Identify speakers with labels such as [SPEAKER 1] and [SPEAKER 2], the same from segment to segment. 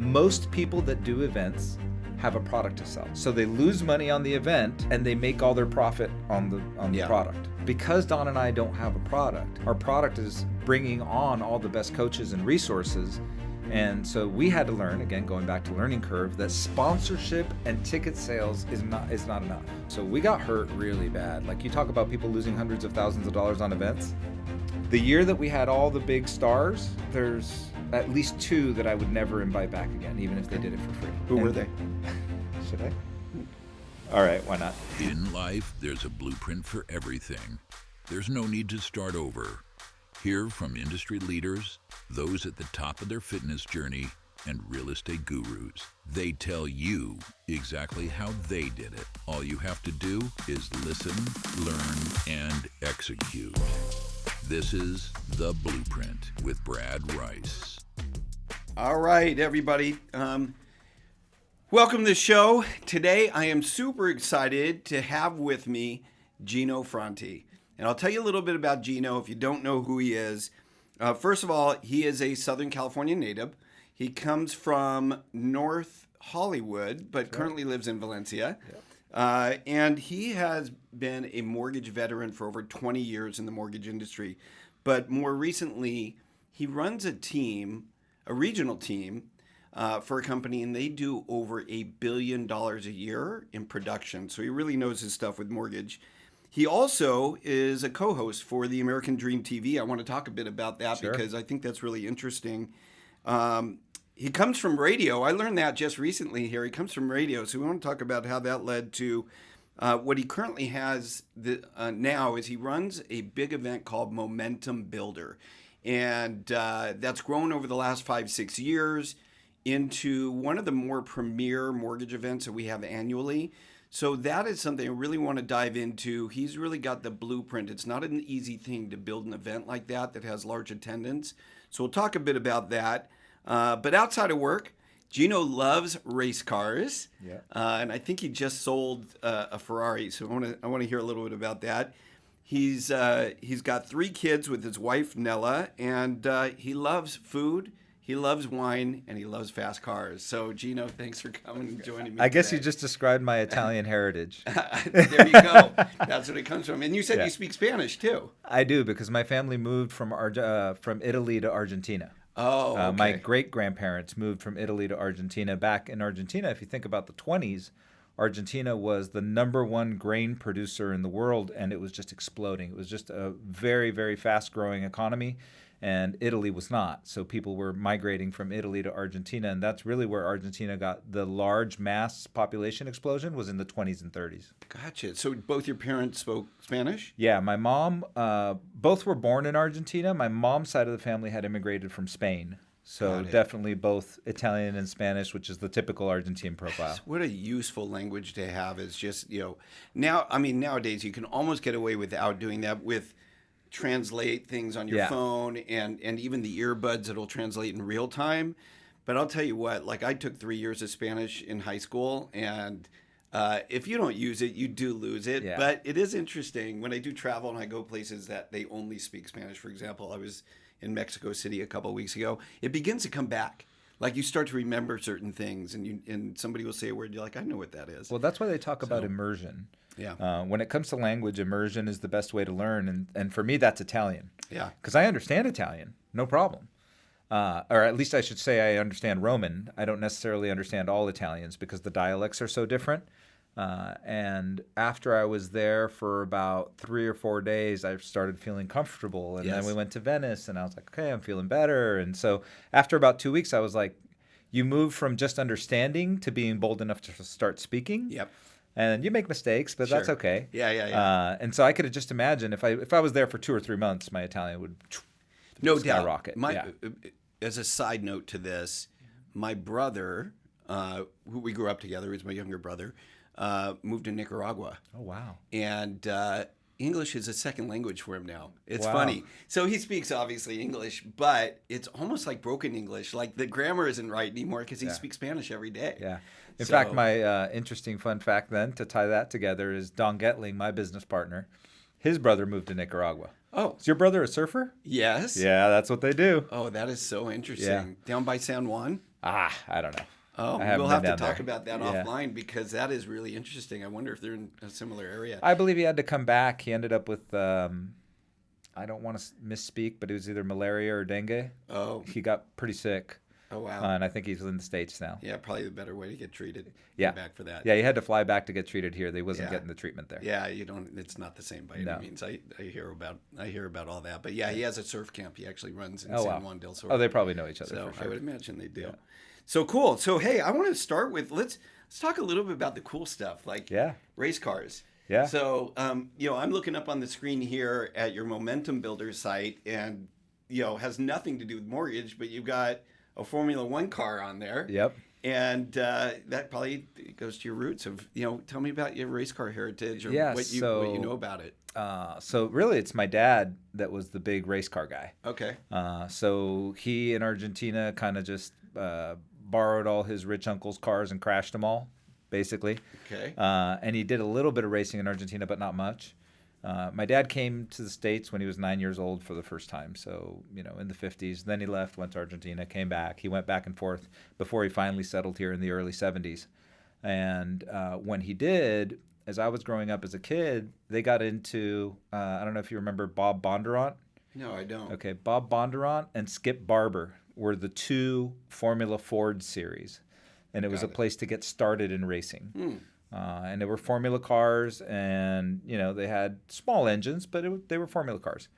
[SPEAKER 1] most people that do events have a product to sell. So they lose money on the event and they make all their profit on the product. Because Don and I don't have a product, our product is bringing on all the best coaches and resources. And so we had to learn, again, going back to learning curve, that sponsorship and ticket sales is not enough. So we got hurt really bad. Like, you talk about people losing hundreds of thousands of dollars on events. The year that we had all the big stars, there's at least 2 that I would never invite back again, even if they did it for free.
[SPEAKER 2] Who were they?
[SPEAKER 1] Should I? All right, why not?
[SPEAKER 3] In life, there's a blueprint for everything. There's no need to start over. Hear from industry leaders, those at the top of their fitness journey, and real estate gurus. They tell you exactly how they did it. All you have to do is listen, learn, and execute. This is The Blueprint with Brad Rice.
[SPEAKER 2] All right, everybody. Welcome to the show. Today, I am super excited to have with me Gino Fronti. And I'll tell you a little bit about Gino if you don't know who he is. First of all, he is a Southern California native. He comes from North Hollywood, but currently lives in Valencia. Yep. And he has been a mortgage veteran for over 20 years in the mortgage industry. But more recently, he runs a regional team for a company, and they do over $1 billion a year in production. So he really knows his stuff with mortgage. He also is a co-host for the American Dream TV. I want to talk a bit about that because I think that's really interesting. He comes from radio. I learned that just recently here. He comes from radio. So we want to talk about how that led to what he currently has now is he runs a big event called Momentum Builder. And that's grown over the last 5-6 years into one of the more premier mortgage events that we have annually. So that is something I really want to dive into. He's really got the blueprint. It's not an easy thing to build an event like that has large attendance. So we'll talk a bit about that. But outside of work, Gino loves race cars. Yeah. And I think he just sold a Ferrari. So I want to hear a little bit about that. He's got 3 kids with his wife, Nella, and he loves food. He loves wine, and he loves fast cars. So, Gino, thanks for coming and joining me
[SPEAKER 1] I guess
[SPEAKER 2] today.
[SPEAKER 1] you just described my Italian heritage.
[SPEAKER 2] There you go. That's what it comes from. And you said you speak Spanish, too.
[SPEAKER 1] I do, because my family moved from Italy to Argentina.
[SPEAKER 2] Oh, okay.
[SPEAKER 1] My great-grandparents moved from Italy to Argentina. Back in Argentina, if you think about the 20s, Argentina was the #1 grain producer in the world, and it was just exploding. It was just a very, very fast-growing economy. And Italy was not. So people were migrating from Italy to Argentina, and that's really where Argentina got the large mass population explosion was in the 20s and 30s.
[SPEAKER 2] Gotcha. So both your parents spoke Spanish?
[SPEAKER 1] Yeah, my mom, both were born in Argentina. My mom's side of the family had immigrated from Spain. So definitely both Italian and Spanish, which is the typical Argentine profile.
[SPEAKER 2] What a useful language to have is just, nowadays you can almost get away without doing that with translate things on your phone and even the earbuds that'll translate in real time. But I'll tell you what, like I took 3 years of Spanish in high school, and if you don't use it, you do lose it. Yeah. But it is interesting when I do travel and I go places that they only speak Spanish. For example, I was in Mexico City a couple of weeks ago. It begins to come back. Like you start to remember certain things, and somebody will say a word, you're like, I know what that is.
[SPEAKER 1] Well, that's why they talk about immersion. Yeah. When it comes to language, immersion is the best way to learn, and for me, that's Italian. Yeah. Because I understand Italian, no problem. Or at least I should say I understand Roman. I don't necessarily understand all Italians because the dialects are so different. And after I was there for about 3 or 4 days, I started feeling comfortable. And then we went to Venice, and I was like, okay, I'm feeling better. And so after about 2 weeks, I was like, you move from just understanding to being bold enough to start speaking. Yep. And you make mistakes, but that's okay. Yeah. And so I could have just imagined if I was there for 2 or 3 months, my Italian would skyrocket.
[SPEAKER 2] As a side note to this, my brother, who we grew up together, he's my younger brother, moved to Nicaragua.
[SPEAKER 1] Oh, wow.
[SPEAKER 2] And English is a second language for him now. It's funny. So he speaks, obviously, English, but it's almost like broken English. Like the grammar isn't right anymore because he speaks Spanish every day.
[SPEAKER 1] Yeah. In fact, my interesting fun fact then, to tie that together, is Don Getling, my business partner, his brother moved to Nicaragua.
[SPEAKER 2] Oh.
[SPEAKER 1] Is your brother a surfer?
[SPEAKER 2] Yes.
[SPEAKER 1] Yeah, that's what they do.
[SPEAKER 2] Oh, that is so interesting. Yeah. Down by San Juan?
[SPEAKER 1] I don't know.
[SPEAKER 2] Oh, we'll have to talk about that offline because that is really interesting. I wonder if they're in a similar area.
[SPEAKER 1] I believe he had to come back. He ended up with, I don't want to misspeak, but it was either malaria or dengue.
[SPEAKER 2] Oh.
[SPEAKER 1] He got pretty sick.
[SPEAKER 2] Oh, wow.
[SPEAKER 1] And I think he's in the States now.
[SPEAKER 2] Yeah, probably the better way to get treated.
[SPEAKER 1] Yeah.
[SPEAKER 2] Back for that.
[SPEAKER 1] Yeah, he had to fly back to get treated here. They wasn't getting the treatment there.
[SPEAKER 2] Yeah, it's not the same by any means. I hear about all that. But yeah, he has a surf camp. He actually runs in San Juan del Sur.
[SPEAKER 1] Oh, they probably know each other
[SPEAKER 2] So
[SPEAKER 1] for sure.
[SPEAKER 2] I would imagine they do. Yeah. So cool. So hey, I want to start with let's talk a little bit about the cool stuff, like race cars.
[SPEAKER 1] Yeah.
[SPEAKER 2] So I'm looking up on the screen here at your Momentum Builder site, and has nothing to do with mortgage, but you've got a Formula One car on there.
[SPEAKER 1] Yep.
[SPEAKER 2] And that probably goes to your roots of tell me about your race car heritage or what you know about it.
[SPEAKER 1] So really, it's my dad that was the big race car guy.
[SPEAKER 2] Okay.
[SPEAKER 1] So he in Argentina kind of just borrowed all his rich uncle's cars and crashed them all, basically.
[SPEAKER 2] Okay.
[SPEAKER 1] And he did a little bit of racing in Argentina, but not much. My dad came to the States when he was 9 years old for the first time, so in the 50s. Then he left, went to Argentina, came back. He went back and forth before he finally settled here in the early 70s. And when he did, as I was growing up as a kid, they got into, I don't know if you remember Bob Bondurant.
[SPEAKER 2] No, I don't.
[SPEAKER 1] Okay, Bob Bondurant and Skip Barber were the two Formula Ford series, and it was a place to get started in racing. And they were Formula cars, and they had small engines, but they were Formula cars.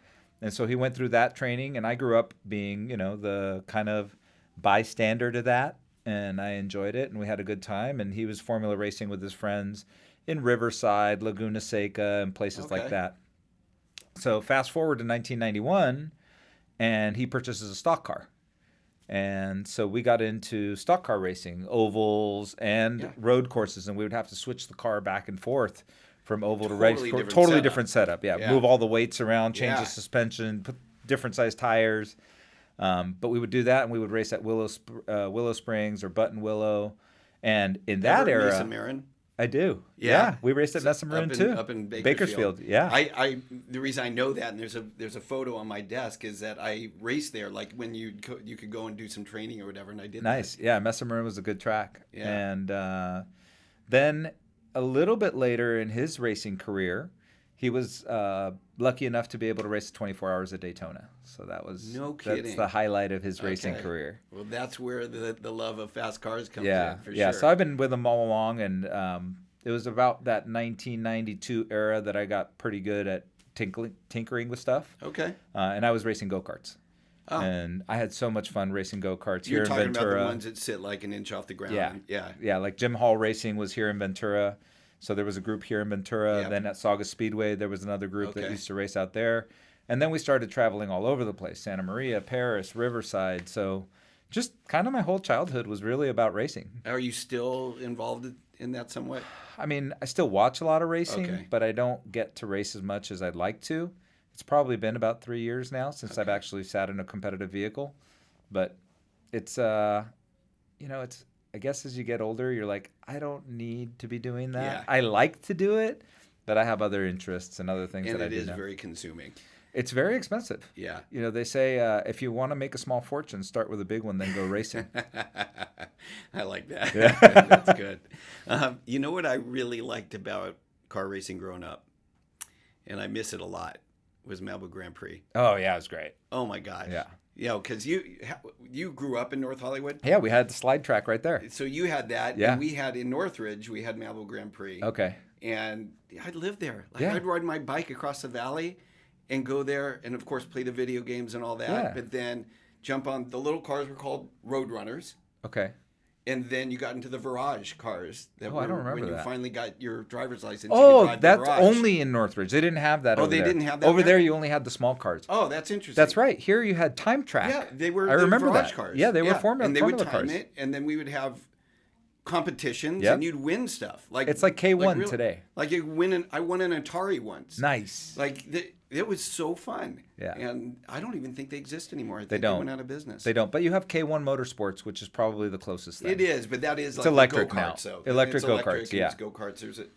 [SPEAKER 1] And so he went through that training, and I grew up being the kind of bystander to that, and I enjoyed it, and we had a good time. And he was Formula racing with his friends in Riverside, Laguna Seca, and places like that. So fast forward to 1991, and he purchases a stock car. And so we got into stock car racing, ovals and road courses, and we would have to switch the car back and forth from oval to race. Totally different setup. Yeah, move all the weights around, change the suspension, put different size tires. But we would do that, and we would race at Willow Springs or Button Willow. And in that era,
[SPEAKER 2] Mesa Marin?
[SPEAKER 1] I do. Yeah. We raced at Mesa Marin too.
[SPEAKER 2] Up in
[SPEAKER 1] Bakersfield. Yeah.
[SPEAKER 2] The reason I know that, and there's a photo on my desk, is that I raced there. Like when you could go and do some training or whatever, and I did.
[SPEAKER 1] Nice.
[SPEAKER 2] That.
[SPEAKER 1] Yeah. Mesa Marin was a good track.
[SPEAKER 2] Yeah.
[SPEAKER 1] And then a little bit later in his racing career, he was lucky enough to be able to race 24 Hours at Daytona. So that was that's the highlight of his racing career.
[SPEAKER 2] Well, that's where the love of fast cars comes
[SPEAKER 1] in, for sure. So I've been with him all along, and it was about that 1992 era that I got pretty good at tinkering with stuff.
[SPEAKER 2] Okay.
[SPEAKER 1] And I was racing go-karts. Oh. And I had so much fun racing go-karts here in Ventura.
[SPEAKER 2] You're talking about the ones that sit like an inch off the ground.
[SPEAKER 1] Yeah, like Jim Hall Racing was here in Ventura. So there was a group here in Ventura. Yep. Then at Saugus Speedway, there was another group that used to race out there. And then we started traveling all over the place, Santa Maria, Paris, Riverside. So just kind of my whole childhood was really about racing.
[SPEAKER 2] Are you still involved in that somewhat?
[SPEAKER 1] I mean, I still watch a lot of racing, but I don't get to race as much as I'd like to. It's probably been about 3 years now since I've actually sat in a competitive vehicle. But it's, it's, I guess as you get older, you're like, I don't need to be doing that. Yeah. I like to do it, but I have other interests and other things that I do.
[SPEAKER 2] And it is very consuming.
[SPEAKER 1] It's very expensive.
[SPEAKER 2] Yeah.
[SPEAKER 1] They say if you want to make a small fortune, start with a big one, then go racing.
[SPEAKER 2] I like that. Yeah. That's good. You know what I really liked about car racing growing up, and I miss it a lot, was Malibu Grand Prix.
[SPEAKER 1] Oh, yeah, it was great.
[SPEAKER 2] Oh, my gosh.
[SPEAKER 1] Yeah.
[SPEAKER 2] Because you grew up in North Hollywood?
[SPEAKER 1] Yeah, we had the slide track right there.
[SPEAKER 2] So you had that.
[SPEAKER 1] Yeah.
[SPEAKER 2] And we had in Northridge, we had Malibu Grand Prix.
[SPEAKER 1] Okay.
[SPEAKER 2] And I'd live there. I'd ride my bike across the valley and go there and, of course, play the video games and all that. Yeah. But then jump on the little cars were called Road Runners.
[SPEAKER 1] Okay.
[SPEAKER 2] And then you got into the Virage cars.
[SPEAKER 1] I don't remember
[SPEAKER 2] when
[SPEAKER 1] that.
[SPEAKER 2] you finally got your driver's license.
[SPEAKER 1] Oh, that's only in Northridge. They didn't have that over there.
[SPEAKER 2] Oh, they didn't have that
[SPEAKER 1] over there? You only had the small cars.
[SPEAKER 2] Oh, that's interesting.
[SPEAKER 1] That's right. Here you had time track.
[SPEAKER 2] Yeah, they were
[SPEAKER 1] I remember
[SPEAKER 2] Virage
[SPEAKER 1] that.
[SPEAKER 2] cars.
[SPEAKER 1] Yeah, they were Formula cars.
[SPEAKER 2] And they would time it, and then we would have competitions, and you'd win stuff. Like
[SPEAKER 1] it's like K1 today.
[SPEAKER 2] Like I won an Atari once.
[SPEAKER 1] Nice.
[SPEAKER 2] Like it was so fun.
[SPEAKER 1] Yeah.
[SPEAKER 2] And I don't even think they exist anymore. I think
[SPEAKER 1] they don't.
[SPEAKER 2] They went out of business.
[SPEAKER 1] They don't. But you have K1 Motorsports, which is probably the closest thing.
[SPEAKER 2] It is, but that is
[SPEAKER 1] it's
[SPEAKER 2] like
[SPEAKER 1] electric
[SPEAKER 2] go-karts,
[SPEAKER 1] now.
[SPEAKER 2] So.
[SPEAKER 1] Electric go-karts, yeah.
[SPEAKER 2] Go-karts.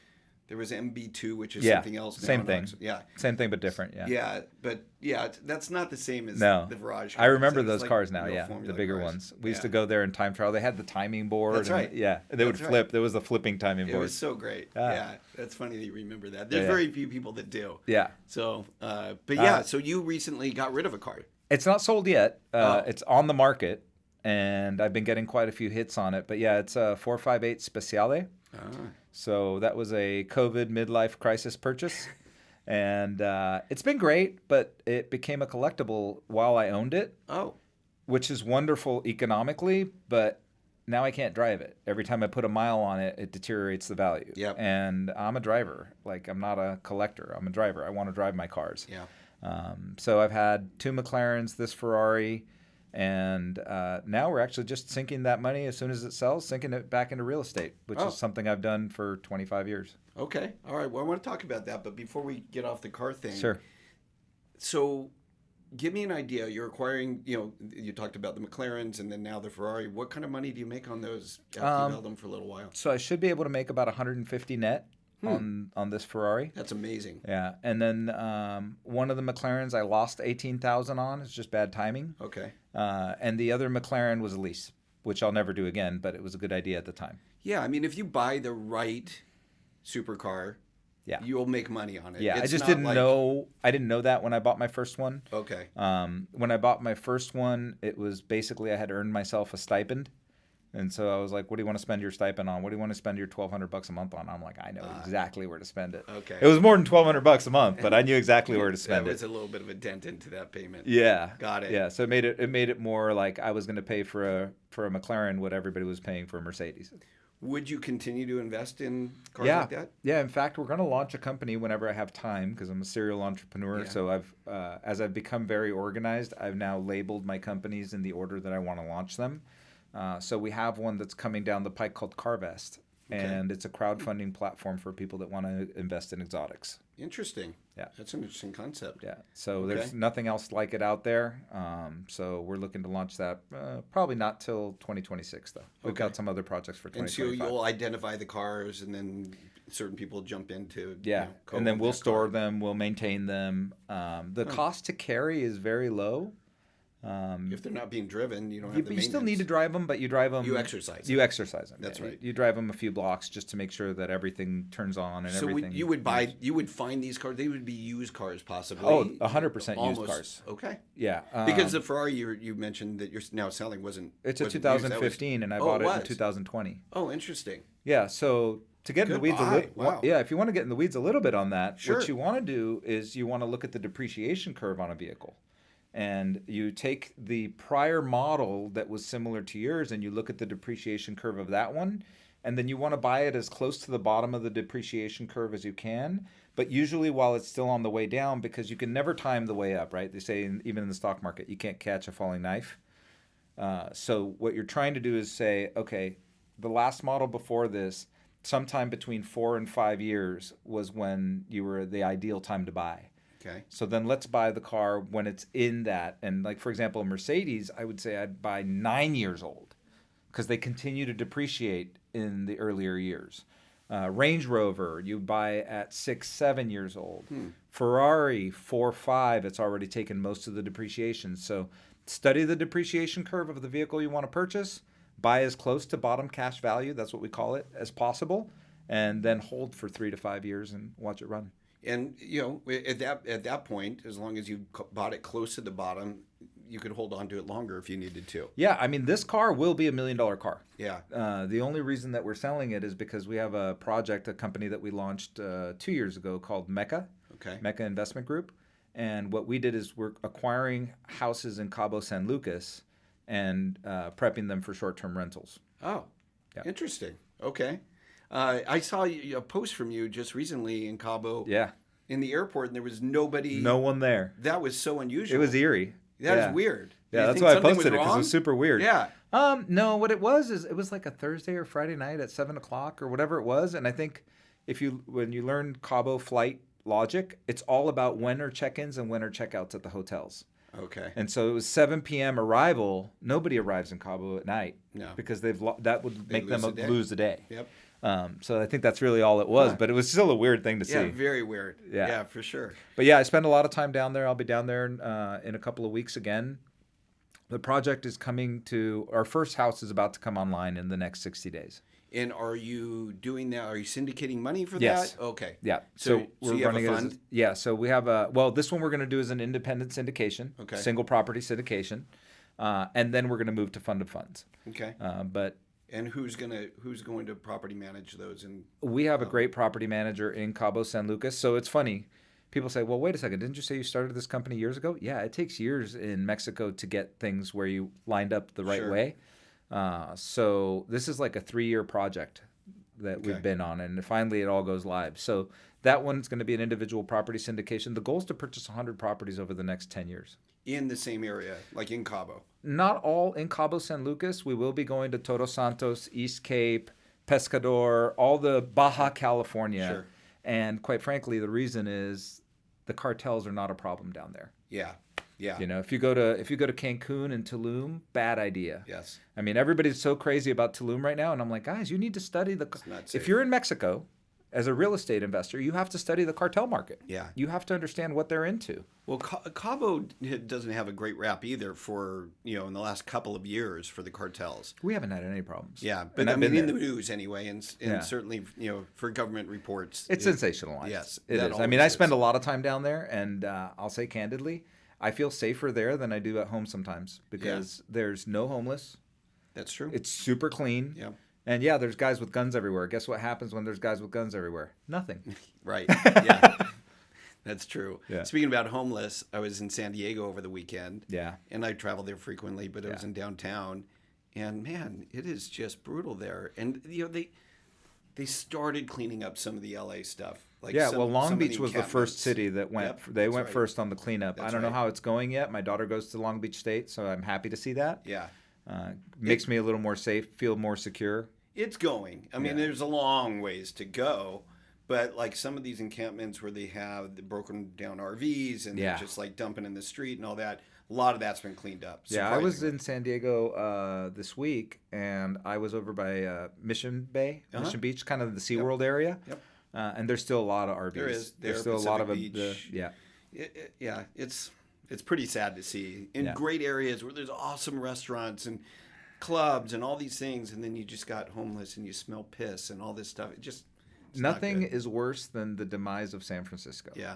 [SPEAKER 2] There was MB2, which is
[SPEAKER 1] Yeah,
[SPEAKER 2] something else.
[SPEAKER 1] same
[SPEAKER 2] now.
[SPEAKER 1] thing.
[SPEAKER 2] Yeah.
[SPEAKER 1] Same thing, but different. Yeah.
[SPEAKER 2] Yeah, but that's not the same as
[SPEAKER 1] No.
[SPEAKER 2] the Virage.
[SPEAKER 1] I remember
[SPEAKER 2] It's
[SPEAKER 1] those
[SPEAKER 2] like
[SPEAKER 1] cars now.
[SPEAKER 2] real
[SPEAKER 1] Yeah,
[SPEAKER 2] Formula
[SPEAKER 1] the bigger
[SPEAKER 2] cars.
[SPEAKER 1] ones. We used to go there in time trial. They had the timing board.
[SPEAKER 2] That's right.
[SPEAKER 1] Yeah, they would
[SPEAKER 2] That's
[SPEAKER 1] flip.
[SPEAKER 2] right.
[SPEAKER 1] There was the flipping timing
[SPEAKER 2] It
[SPEAKER 1] board.
[SPEAKER 2] was so great.
[SPEAKER 1] Ah.
[SPEAKER 2] Yeah, that's funny that you remember that. There's
[SPEAKER 1] Yeah.
[SPEAKER 2] very few people that do.
[SPEAKER 1] Yeah.
[SPEAKER 2] So, but yeah, so you recently got rid of a car.
[SPEAKER 1] It's not sold yet.
[SPEAKER 2] Oh.
[SPEAKER 1] It's on the market, and I've been getting quite a few hits on it. But yeah, it's a 458 Speciale. So that was a COVID midlife crisis purchase. And it's been great, but it became a collectible while I owned it.
[SPEAKER 2] Oh.
[SPEAKER 1] Which is wonderful economically, but now I can't drive it. Every time I put a mile on it, it deteriorates the value.
[SPEAKER 2] Yep.
[SPEAKER 1] And I'm a driver. Like, I'm not a collector. I'm a driver. I want to drive my cars.
[SPEAKER 2] Yeah.
[SPEAKER 1] So I've had 2 McLarens, this Ferrari, and now we're actually just sinking that money as soon as it sells, sinking it back into real estate, which is something I've done for 25 years.
[SPEAKER 2] Okay. All right. Well, I want to talk about that, but before we get off the car thing.
[SPEAKER 1] Sure.
[SPEAKER 2] So give me an idea. You're acquiring, you talked about the McLarens and then now the Ferrari. What kind of money do you make on those after you've held them for a little while?
[SPEAKER 1] So I should be able to make about 150 net on this Ferrari.
[SPEAKER 2] That's amazing.
[SPEAKER 1] Yeah. And then one of the McLarens I lost 18,000 on. It's just bad timing.
[SPEAKER 2] Okay.
[SPEAKER 1] And the other McLaren was a lease, which I'll never do again, but it was a good idea at the time.
[SPEAKER 2] Yeah. I mean, if you buy the right supercar,
[SPEAKER 1] yeah,
[SPEAKER 2] you'll make money on it.
[SPEAKER 1] Yeah,
[SPEAKER 2] it's
[SPEAKER 1] I just
[SPEAKER 2] not
[SPEAKER 1] didn't know. I didn't know that when I bought my first one.
[SPEAKER 2] Okay.
[SPEAKER 1] When I bought my first one, it was basically I had earned myself a stipend, and so I was like, "What do you want to spend your stipend on? What do you want to spend your $1,200 a month on?" I'm like, "I know exactly where to spend it."
[SPEAKER 2] Okay.
[SPEAKER 1] It was more than $1,200 a month, but I knew exactly where to spend
[SPEAKER 2] it.
[SPEAKER 1] It
[SPEAKER 2] was a little bit of a dent into that payment.
[SPEAKER 1] Yeah.
[SPEAKER 2] Got it.
[SPEAKER 1] Yeah. So it made it more like I was going to pay for a McLaren what everybody was paying for a Mercedes.
[SPEAKER 2] Would you continue to invest in cars
[SPEAKER 1] Yeah.
[SPEAKER 2] like that?
[SPEAKER 1] Yeah. In fact, we're going to launch a company whenever I have time because I'm a serial entrepreneur.
[SPEAKER 2] Yeah.
[SPEAKER 1] So as I've become very organized, I've now labeled my companies in the order that I want to launch them. So we have one that's coming down the pike called CarVest, and it's a crowdfunding platform for people that want to invest in exotics.
[SPEAKER 2] Interesting.
[SPEAKER 1] Yeah.
[SPEAKER 2] That's an interesting concept.
[SPEAKER 1] Yeah. So there's nothing else like it out there. So we're looking to launch that probably not till 2026, though. We've got some other projects for 2025.
[SPEAKER 2] And so you'll identify the cars, and then certain people jump into
[SPEAKER 1] and then we'll store them, we'll maintain them. The cost to carry is very low.
[SPEAKER 2] If they're not being driven, you don't have the
[SPEAKER 1] You
[SPEAKER 2] maintenance.
[SPEAKER 1] still need to drive them, but you drive them.
[SPEAKER 2] You exercise.
[SPEAKER 1] You exercise them.
[SPEAKER 2] That's right.
[SPEAKER 1] You drive them a few blocks just to make sure that everything turns on and
[SPEAKER 2] So
[SPEAKER 1] everything.
[SPEAKER 2] you would find these cars. They would be used cars, possibly.
[SPEAKER 1] Oh, 100% used cars.
[SPEAKER 2] Okay.
[SPEAKER 1] Yeah.
[SPEAKER 2] Because the Ferrari you mentioned that you're now selling wasn't.
[SPEAKER 1] It's a
[SPEAKER 2] wasn't
[SPEAKER 1] 2015, and I bought it in 2020.
[SPEAKER 2] Oh, interesting.
[SPEAKER 1] Yeah. So to get in the weeds a little,
[SPEAKER 2] Wow.
[SPEAKER 1] yeah, if you want to get in the weeds a little bit on that,
[SPEAKER 2] Sure.
[SPEAKER 1] what you want to do is you want to look at the depreciation curve on a vehicle. And you take the prior model that was similar to yours and you look at the depreciation curve of that one, and then you want to buy it as close to the bottom of the depreciation curve as you can, but usually while it's still on the way down, because you can never time the way up, right? They say even in the stock market, you can't catch a falling knife. So what you're trying to do is say, okay, the last model before this, sometime between 4 and 5 years was when you were the ideal time to buy.
[SPEAKER 2] Okay.
[SPEAKER 1] So then let's buy the car when it's in that. And like, for example, a Mercedes, I would say I'd buy 9 years old because they continue to depreciate in the earlier years. Range Rover, you buy at 6, 7 years old. Ferrari, 4, 5, it's already taken most of the depreciation. So study the depreciation curve of the vehicle you want to purchase, buy as close to bottom cash value, that's what we call it, as possible, and then hold for 3 to 5 years and watch it run.
[SPEAKER 2] And at that point, as long as you bought it close to the bottom, you could hold on to it longer if you needed to.
[SPEAKER 1] Yeah, I mean, this car will be $1 million car.
[SPEAKER 2] Yeah.
[SPEAKER 1] The only reason that we're selling it is because we have a company that we launched 2 years ago called Mecca.
[SPEAKER 2] Okay.
[SPEAKER 1] Mecca Investment Group. And what we did is we're acquiring houses in Cabo San Lucas and prepping them for short-term rentals.
[SPEAKER 2] Oh,
[SPEAKER 1] yeah.
[SPEAKER 2] Interesting. Okay. I saw a post from you just recently in Cabo.
[SPEAKER 1] Yeah.
[SPEAKER 2] In the airport, and there was nobody.
[SPEAKER 1] No one there.
[SPEAKER 2] That was so unusual.
[SPEAKER 1] It was eerie.
[SPEAKER 2] That was weird.
[SPEAKER 1] Yeah, that's why I posted it, because it was super weird.
[SPEAKER 2] Yeah.
[SPEAKER 1] No, what it was is it was like a Thursday or Friday night at 7 o'clock or whatever it was. And I think when you learn Cabo flight logic, it's all about when are check-ins and when are check-outs at the hotels.
[SPEAKER 2] Okay.
[SPEAKER 1] And so it was 7 p.m. arrival. Nobody arrives in Cabo at night.
[SPEAKER 2] No.
[SPEAKER 1] Because that would make them lose a day.
[SPEAKER 2] Yep.
[SPEAKER 1] So I think that's really all it was, but it was still a weird thing to see.
[SPEAKER 2] Yeah, very weird.
[SPEAKER 1] Yeah.
[SPEAKER 2] Yeah, for sure.
[SPEAKER 1] But yeah, I spend a lot of time down there. I'll be down there in a couple of weeks again. The project is coming to, our first house is about to come online in the next 60 days.
[SPEAKER 2] And are you doing that? Are you syndicating money for
[SPEAKER 1] Yes.
[SPEAKER 2] that? Okay.
[SPEAKER 1] Yeah.
[SPEAKER 2] So
[SPEAKER 1] we're
[SPEAKER 2] you have
[SPEAKER 1] running
[SPEAKER 2] a
[SPEAKER 1] it
[SPEAKER 2] fund?
[SPEAKER 1] so we have this one we're going to do is an independent syndication,
[SPEAKER 2] Okay.
[SPEAKER 1] single property syndication. And then we're going to move to funded funds.
[SPEAKER 2] Okay.
[SPEAKER 1] But
[SPEAKER 2] And who's going to property manage those? And
[SPEAKER 1] we have a great property manager in Cabo San Lucas. So it's funny. People say, well, wait a second. Didn't you say you started this company years ago? Yeah, it takes years in Mexico to get things where you lined up the right way. So this is like a 3-year project that we've been on, and finally it all goes live. So that one's going to be an individual property syndication. The goal is to purchase 100 properties over the next 10 years.
[SPEAKER 2] in the same area, like in Cabo?
[SPEAKER 1] Not all in Cabo San Lucas. We will be going to Todos Santos, East Cape, Pescador, all the Baja California.
[SPEAKER 2] Sure.
[SPEAKER 1] And quite frankly, the reason is the cartels are not a problem down there.
[SPEAKER 2] Yeah. Yeah.
[SPEAKER 1] You know, if you go to Cancun and Tulum, bad idea.
[SPEAKER 2] Yes.
[SPEAKER 1] I mean, everybody's so crazy about Tulum right now, and I'm like, guys, you need to study if you're in Mexico as a real estate investor, you have to study the cartel market.
[SPEAKER 2] Yeah.
[SPEAKER 1] You have to understand what they're into.
[SPEAKER 2] Well, Cabo doesn't have a great rap either for, in the last couple of years for the cartels.
[SPEAKER 1] We haven't had any problems.
[SPEAKER 2] Yeah, but I mean, in the news anyway, and certainly, for government reports.
[SPEAKER 1] It's sensationalized.
[SPEAKER 2] Yes.
[SPEAKER 1] It is. I mean, I spend a lot of time down there, and I'll say candidly, I feel safer there than I do at home sometimes because there's no homeless.
[SPEAKER 2] That's true.
[SPEAKER 1] It's super clean.
[SPEAKER 2] Yeah.
[SPEAKER 1] And yeah, there's guys with guns everywhere. Guess what happens when there's guys with guns everywhere? Nothing.
[SPEAKER 2] Right. Yeah. That's true.
[SPEAKER 1] Yeah.
[SPEAKER 2] Speaking about homeless, I was in San Diego over the weekend.
[SPEAKER 1] Yeah.
[SPEAKER 2] And I travel there frequently, but I was in downtown. And man, it is just brutal there. And they started cleaning up some of the LA stuff.
[SPEAKER 1] Long Beach was the first city that went.
[SPEAKER 2] Yep,
[SPEAKER 1] they went first on the cleanup. I don't know
[SPEAKER 2] right.
[SPEAKER 1] how it's going yet. My daughter goes to Long Beach State, so I'm happy to see that.
[SPEAKER 2] Yeah.
[SPEAKER 1] Makes me a little more safe, feel more secure.
[SPEAKER 2] It's going. I mean, there's a long ways to go. But like some of these encampments where they have the broken down RVs and they're just like dumping in the street and all that, a lot of that's been cleaned up.
[SPEAKER 1] Yeah, I was in San Diego this week, and I was over by Mission Beach, kind of the SeaWorld area.
[SPEAKER 2] Yep.
[SPEAKER 1] And there's still a lot of RVs. There's still
[SPEAKER 2] Pacific
[SPEAKER 1] a lot of
[SPEAKER 2] Beach. It's pretty sad to see in great areas where there's awesome restaurants and clubs and all these things, and then you just got homeless and you smell piss and all this stuff.
[SPEAKER 1] Nothing is worse than the demise of San Francisco.
[SPEAKER 2] Yeah,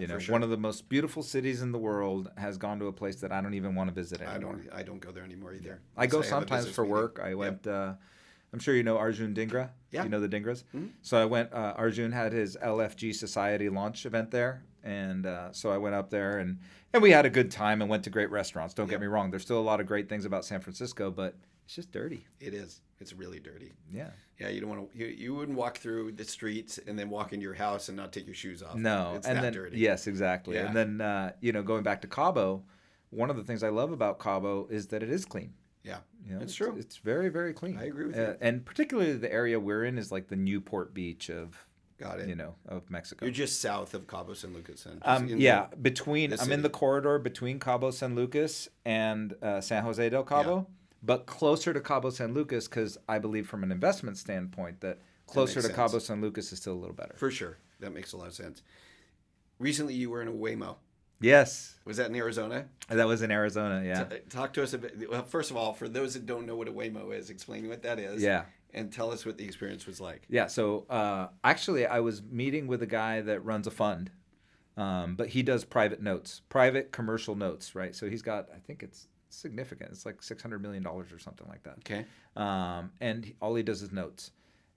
[SPEAKER 1] for sure.
[SPEAKER 2] One
[SPEAKER 1] One of the most beautiful cities in the world has gone to a place that I don't even want to visit anymore.
[SPEAKER 2] I don't go there anymore either.
[SPEAKER 1] I go sometimes for work. I went. I'm sure you know Arjun Dhingra.
[SPEAKER 2] Yeah.
[SPEAKER 1] You know the Dhingras?
[SPEAKER 2] Mm-hmm.
[SPEAKER 1] So I went. Arjun had his LFG Society launch event there, and so I went up there and we had a good time and went to great restaurants. Don't get me wrong. There's still a lot of great things about San Francisco, but it's just dirty.
[SPEAKER 2] It is. It's really dirty.
[SPEAKER 1] Yeah.
[SPEAKER 2] Yeah, you don't want to. You wouldn't walk through the streets and then walk into your house and not take your shoes off.
[SPEAKER 1] No,
[SPEAKER 2] it's
[SPEAKER 1] and
[SPEAKER 2] that
[SPEAKER 1] then
[SPEAKER 2] dirty.
[SPEAKER 1] yes, exactly.
[SPEAKER 2] Yeah.
[SPEAKER 1] And then going back to Cabo, one of the things I love about Cabo is that it is clean.
[SPEAKER 2] Yeah,
[SPEAKER 1] it's
[SPEAKER 2] true.
[SPEAKER 1] It's very, very clean.
[SPEAKER 2] I agree with you.
[SPEAKER 1] And particularly the area we're in is like the Newport Beach of.
[SPEAKER 2] Got it.
[SPEAKER 1] Of Mexico.
[SPEAKER 2] You're just south of Cabo San Lucas, then.
[SPEAKER 1] I'm in the corridor between Cabo San Lucas and San Jose del Cabo, but closer to Cabo San Lucas because I believe from an investment standpoint that closer to Cabo San Lucas is still a little better.
[SPEAKER 2] For sure. That makes a lot of sense. Recently, you were in a Waymo.
[SPEAKER 1] Yes.
[SPEAKER 2] Was that in Arizona?
[SPEAKER 1] That was in Arizona, yeah.
[SPEAKER 2] Talk to us a bit. Well, first of all, for those that don't know what a Waymo is, explain what that is.
[SPEAKER 1] Yeah.
[SPEAKER 2] And tell us what the experience was like.
[SPEAKER 1] Yeah, so actually I was meeting with a guy that runs a fund, but he does private commercial notes, right? So he's got, I think it's significant. It's like $600 million or something like that.
[SPEAKER 2] Okay.
[SPEAKER 1] And all he does is notes.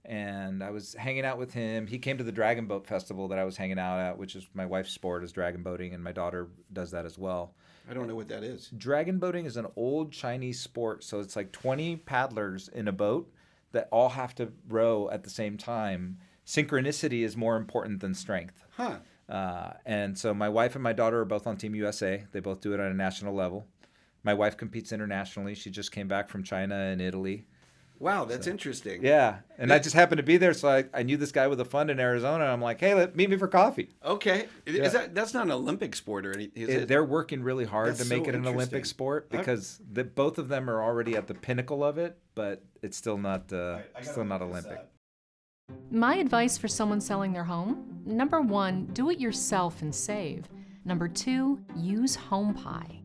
[SPEAKER 1] And I was hanging out with him. He came to the Dragon Boat Festival that I was hanging out at, which is my wife's sport is dragon boating, and my daughter does that as well.
[SPEAKER 2] I don't know what that is.
[SPEAKER 1] Dragon boating is an old Chinese sport. So it's like 20 paddlers in a boat that all have to row at the same time. Synchronicity is more important than strength.
[SPEAKER 2] Huh.
[SPEAKER 1] And so my wife and my daughter are both on Team USA. They both do it at a national level. My wife competes internationally. She just came back from China and Italy.
[SPEAKER 2] Wow, that's interesting.
[SPEAKER 1] Yeah, and I just happened to be there, so I knew this guy with a fund in Arizona. And I'm like, hey, meet me for coffee.
[SPEAKER 2] Okay, that's not an Olympic sport or anything?
[SPEAKER 1] They're working really hard to make it an Olympic sport because both of them are already at the pinnacle of it, but it's still not Olympic.
[SPEAKER 4] My advice for someone selling their home: number 1, do it yourself and save. Number 2, use HomePie.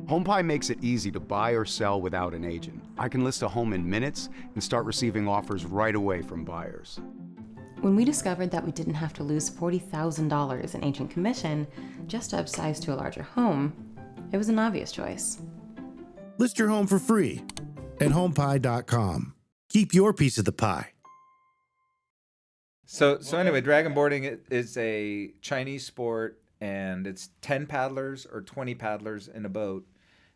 [SPEAKER 5] HomePie makes it easy to buy or sell without an agent. I can list a home in minutes and start receiving offers right away from buyers.
[SPEAKER 6] When we discovered that we didn't have to lose $40,000 in agent commission just to upsize to a larger home, it was an obvious choice.
[SPEAKER 7] List your home for free at homepie.com. Keep your piece of the pie.
[SPEAKER 1] So anyway, dragon boarding is a Chinese sport, and it's 10 paddlers or 20 paddlers in a boat.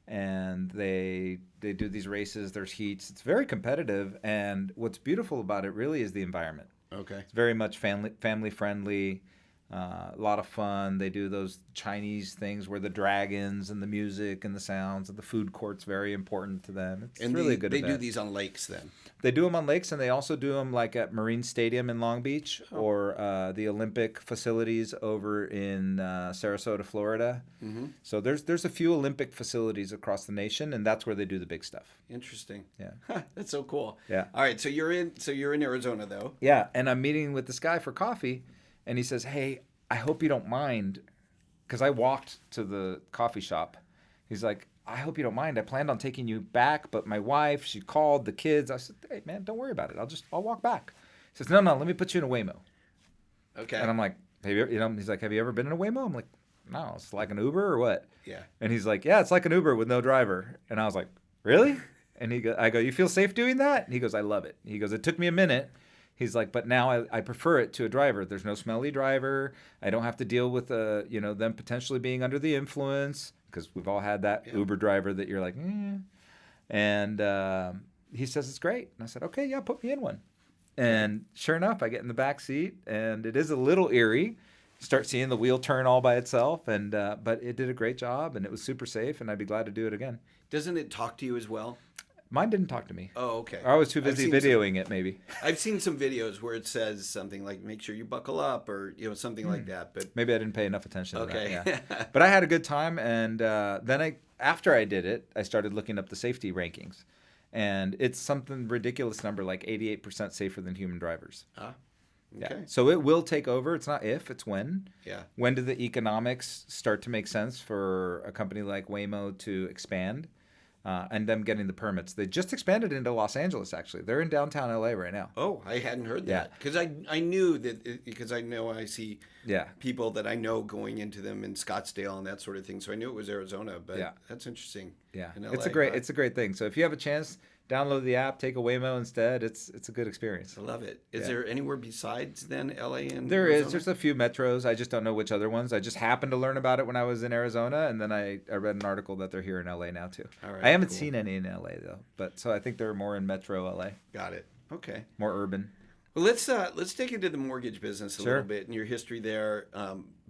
[SPEAKER 1] And they do these races. There's heats. It's very competitive. And what's beautiful about it really is the environment.
[SPEAKER 2] Okay.
[SPEAKER 1] It's very much family friendly. A lot of fun. They do those Chinese things where the dragons and the music and the sounds and the food court's very important to them. It's really a good event.
[SPEAKER 2] They do these on lakes then?
[SPEAKER 1] They do them on lakes, and they also do them like at Marine Stadium in Long Beach or the Olympic facilities over in Sarasota, Florida. Mm-hmm. So there's a few Olympic facilities across the nation, and that's where they do the big stuff.
[SPEAKER 2] Interesting.
[SPEAKER 1] Yeah.
[SPEAKER 2] That's so cool.
[SPEAKER 1] Yeah.
[SPEAKER 2] All right, so you're in Arizona though.
[SPEAKER 1] Yeah, and I'm meeting with this guy for coffee. And he says, hey, I hope you don't mind, because I walked to the coffee shop. He's like, I hope you don't mind. I planned on taking you back, but my wife, she called the kids. I said, hey, man, don't worry about it. I'll walk back. He says, no, let me put you in a Waymo.
[SPEAKER 2] Okay.
[SPEAKER 1] And I'm like, he's like, have you ever been in a Waymo? I'm like, no, it's like an Uber or what?
[SPEAKER 2] Yeah.
[SPEAKER 1] And he's like, yeah, it's like an Uber with no driver. And I was like, really? And I go, you feel safe doing that? And he goes, I love it. He goes, it took me a minute. He's like, but now I prefer it to a driver. There's no smelly driver. I don't have to deal with them potentially being under the influence, because we've all had that Uber driver that you're like, And he says it's great. And I said, okay, yeah, put me in one. And sure enough, I get in the back seat, and it is a little eerie. Start seeing the wheel turn all by itself, and but it did a great job, and it was super safe, and I'd be glad to do it again.
[SPEAKER 2] Doesn't it talk to you as well?
[SPEAKER 1] Mine didn't talk to me.
[SPEAKER 2] Oh, okay.
[SPEAKER 1] I was too busy videoing it, maybe.
[SPEAKER 2] I've seen some videos where it says something like, make sure you buckle up, or something like that. But
[SPEAKER 1] maybe I didn't pay enough attention to that.
[SPEAKER 2] Yeah.
[SPEAKER 1] But I had a good time, and then after I did it, I started looking up the safety rankings. And it's something ridiculous number, like 88% safer than human drivers.
[SPEAKER 2] Okay.
[SPEAKER 1] Yeah. So it will take over. It's not if, it's when.
[SPEAKER 2] Yeah.
[SPEAKER 1] When do the economics start to make sense for a company like Waymo to expand? And them getting the permits. They just expanded into Los Angeles, actually. They're in downtown LA right now.
[SPEAKER 2] Oh, I hadn't heard that. Because I knew that, because I know I see people that I know going into them in Scottsdale and that sort of thing. So I knew it was Arizona, but that's interesting.
[SPEAKER 1] Yeah, it's a great thing. So if you have a chance, download the app, take a Waymo instead. It's a good experience.
[SPEAKER 2] I love it. Is there anywhere besides then LA and
[SPEAKER 1] There
[SPEAKER 2] Arizona?
[SPEAKER 1] is. There's a few metros. I just don't know which other ones. I just happened to learn about it when I was in Arizona, and then I read an article that they're here in LA now too.
[SPEAKER 2] All right,
[SPEAKER 1] I haven't seen any in LA though, but so I think they're more in metro LA.
[SPEAKER 2] Got it. Okay.
[SPEAKER 1] More urban.
[SPEAKER 2] Well, let's take into the mortgage business a little bit and your history there.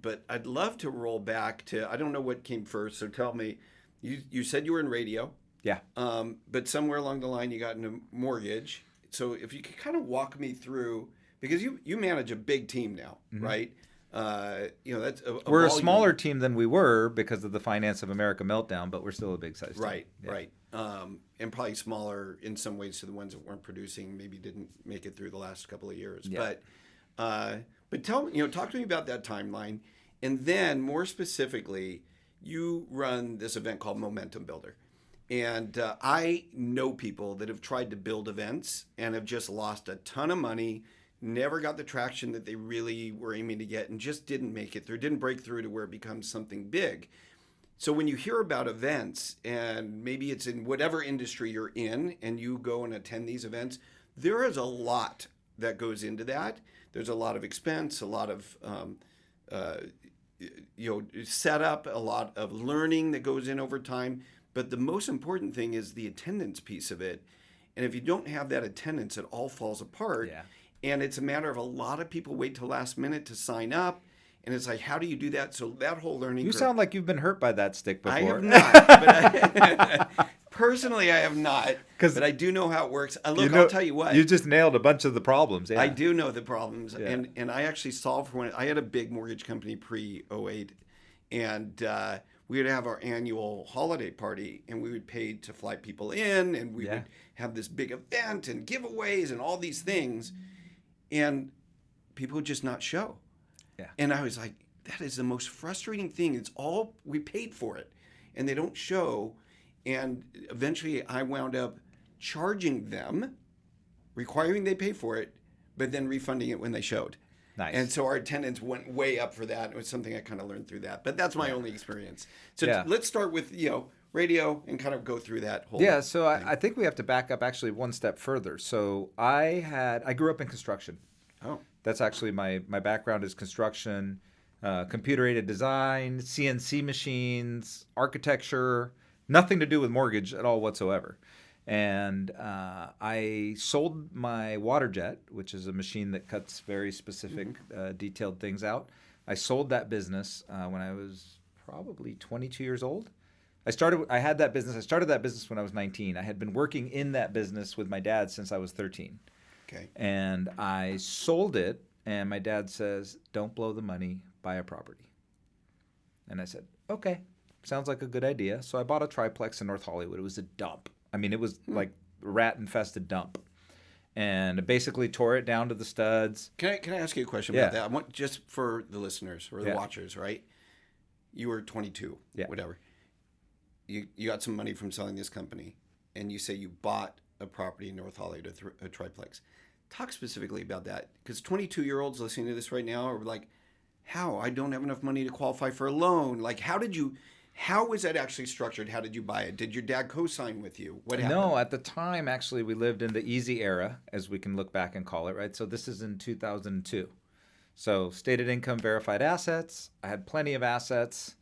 [SPEAKER 2] But I'd love to roll back to, I don't know what came first, so tell me. You said you were in radio.
[SPEAKER 1] Yeah.
[SPEAKER 2] But somewhere along the line you got into mortgage. So if you could kind of walk me through, because you manage a big team now, right? That's
[SPEAKER 1] we're a smaller team than we were because of the Finance of America meltdown, but we're still a big size team.
[SPEAKER 2] Right. And probably smaller in some ways to the ones that weren't producing, maybe didn't make it through the last couple of years. Yeah. But tell me, talk to me about that timeline, and then more specifically, you run this event called Momentum Builder. And I know people that have tried to build events and have just lost a ton of money, never got the traction that they really were aiming to get, and just didn't make it through, didn't break through to where it becomes something big. So when you hear about events, and maybe it's in whatever industry you're in, and you go and attend these events, there is a lot that goes into that. There's a lot of expense, a lot of setup, a lot of learning that goes in over time. But the most important thing is the attendance piece of it. And if you don't have that attendance, it all falls apart. Yeah. And it's a matter of a lot of people wait till last minute to sign up. And it's like, how do you do that? So that whole learning
[SPEAKER 1] You
[SPEAKER 2] curve,
[SPEAKER 1] sound like you've been hurt by that stick before.
[SPEAKER 2] I have not. Personally, I have not, but I do know how it works. Look, I'll tell you what.
[SPEAKER 1] You just nailed a bunch of the problems. Yeah.
[SPEAKER 2] I do know the problems, and I actually solved for one. I had a big mortgage company pre-08, and we would have our annual holiday party, and we would pay to fly people in, and we would have this big event and giveaways and all these things, and people would just not show. Yeah. And I was like, that is the most frustrating thing. It's all, we paid for it, and they don't show. And eventually I wound up charging them, requiring they pay for it, but then refunding it when they showed. Nice. And so our attendance went way up for that. It was something I kind of learned through that. But that's my only experience. So let's start with, radio and kind of go through that whole
[SPEAKER 1] thing. So I think we have to back up actually one step further. So I grew up in construction. Oh. That's actually my background is construction, computer-aided design, CNC machines, architecture. Nothing to do with mortgage at all whatsoever. And I sold my water jet, which is a machine that cuts very specific, detailed things out. I sold that business when I was probably 22 years old. I started that business when I was 19. I had been working in that business with my dad since I was 13. Okay. And I sold it, and my dad says, "Don't blow the money, buy a property." And I said, "Okay. Sounds like a good idea." So I bought a triplex in North Hollywood. It was a dump. I mean, it was like a rat-infested dump. And I basically tore it down to the studs. Can
[SPEAKER 2] I ask you a question about that? I want, just for the listeners or the watchers, right? You were 22, whatever. You got some money from selling this company, and you say you bought a property in North Hollywood, a triplex. Talk specifically about that, because 22-year-olds listening to this right now are like, how? I don't have enough money to qualify for a loan. Like, how was that actually structured? How did you buy it? Did your dad co-sign with you? What happened?
[SPEAKER 1] No, at the time, actually, we lived in the easy era, as we can look back and call it, right? So this is in 2002. So stated income, verified assets. I had plenty of assets,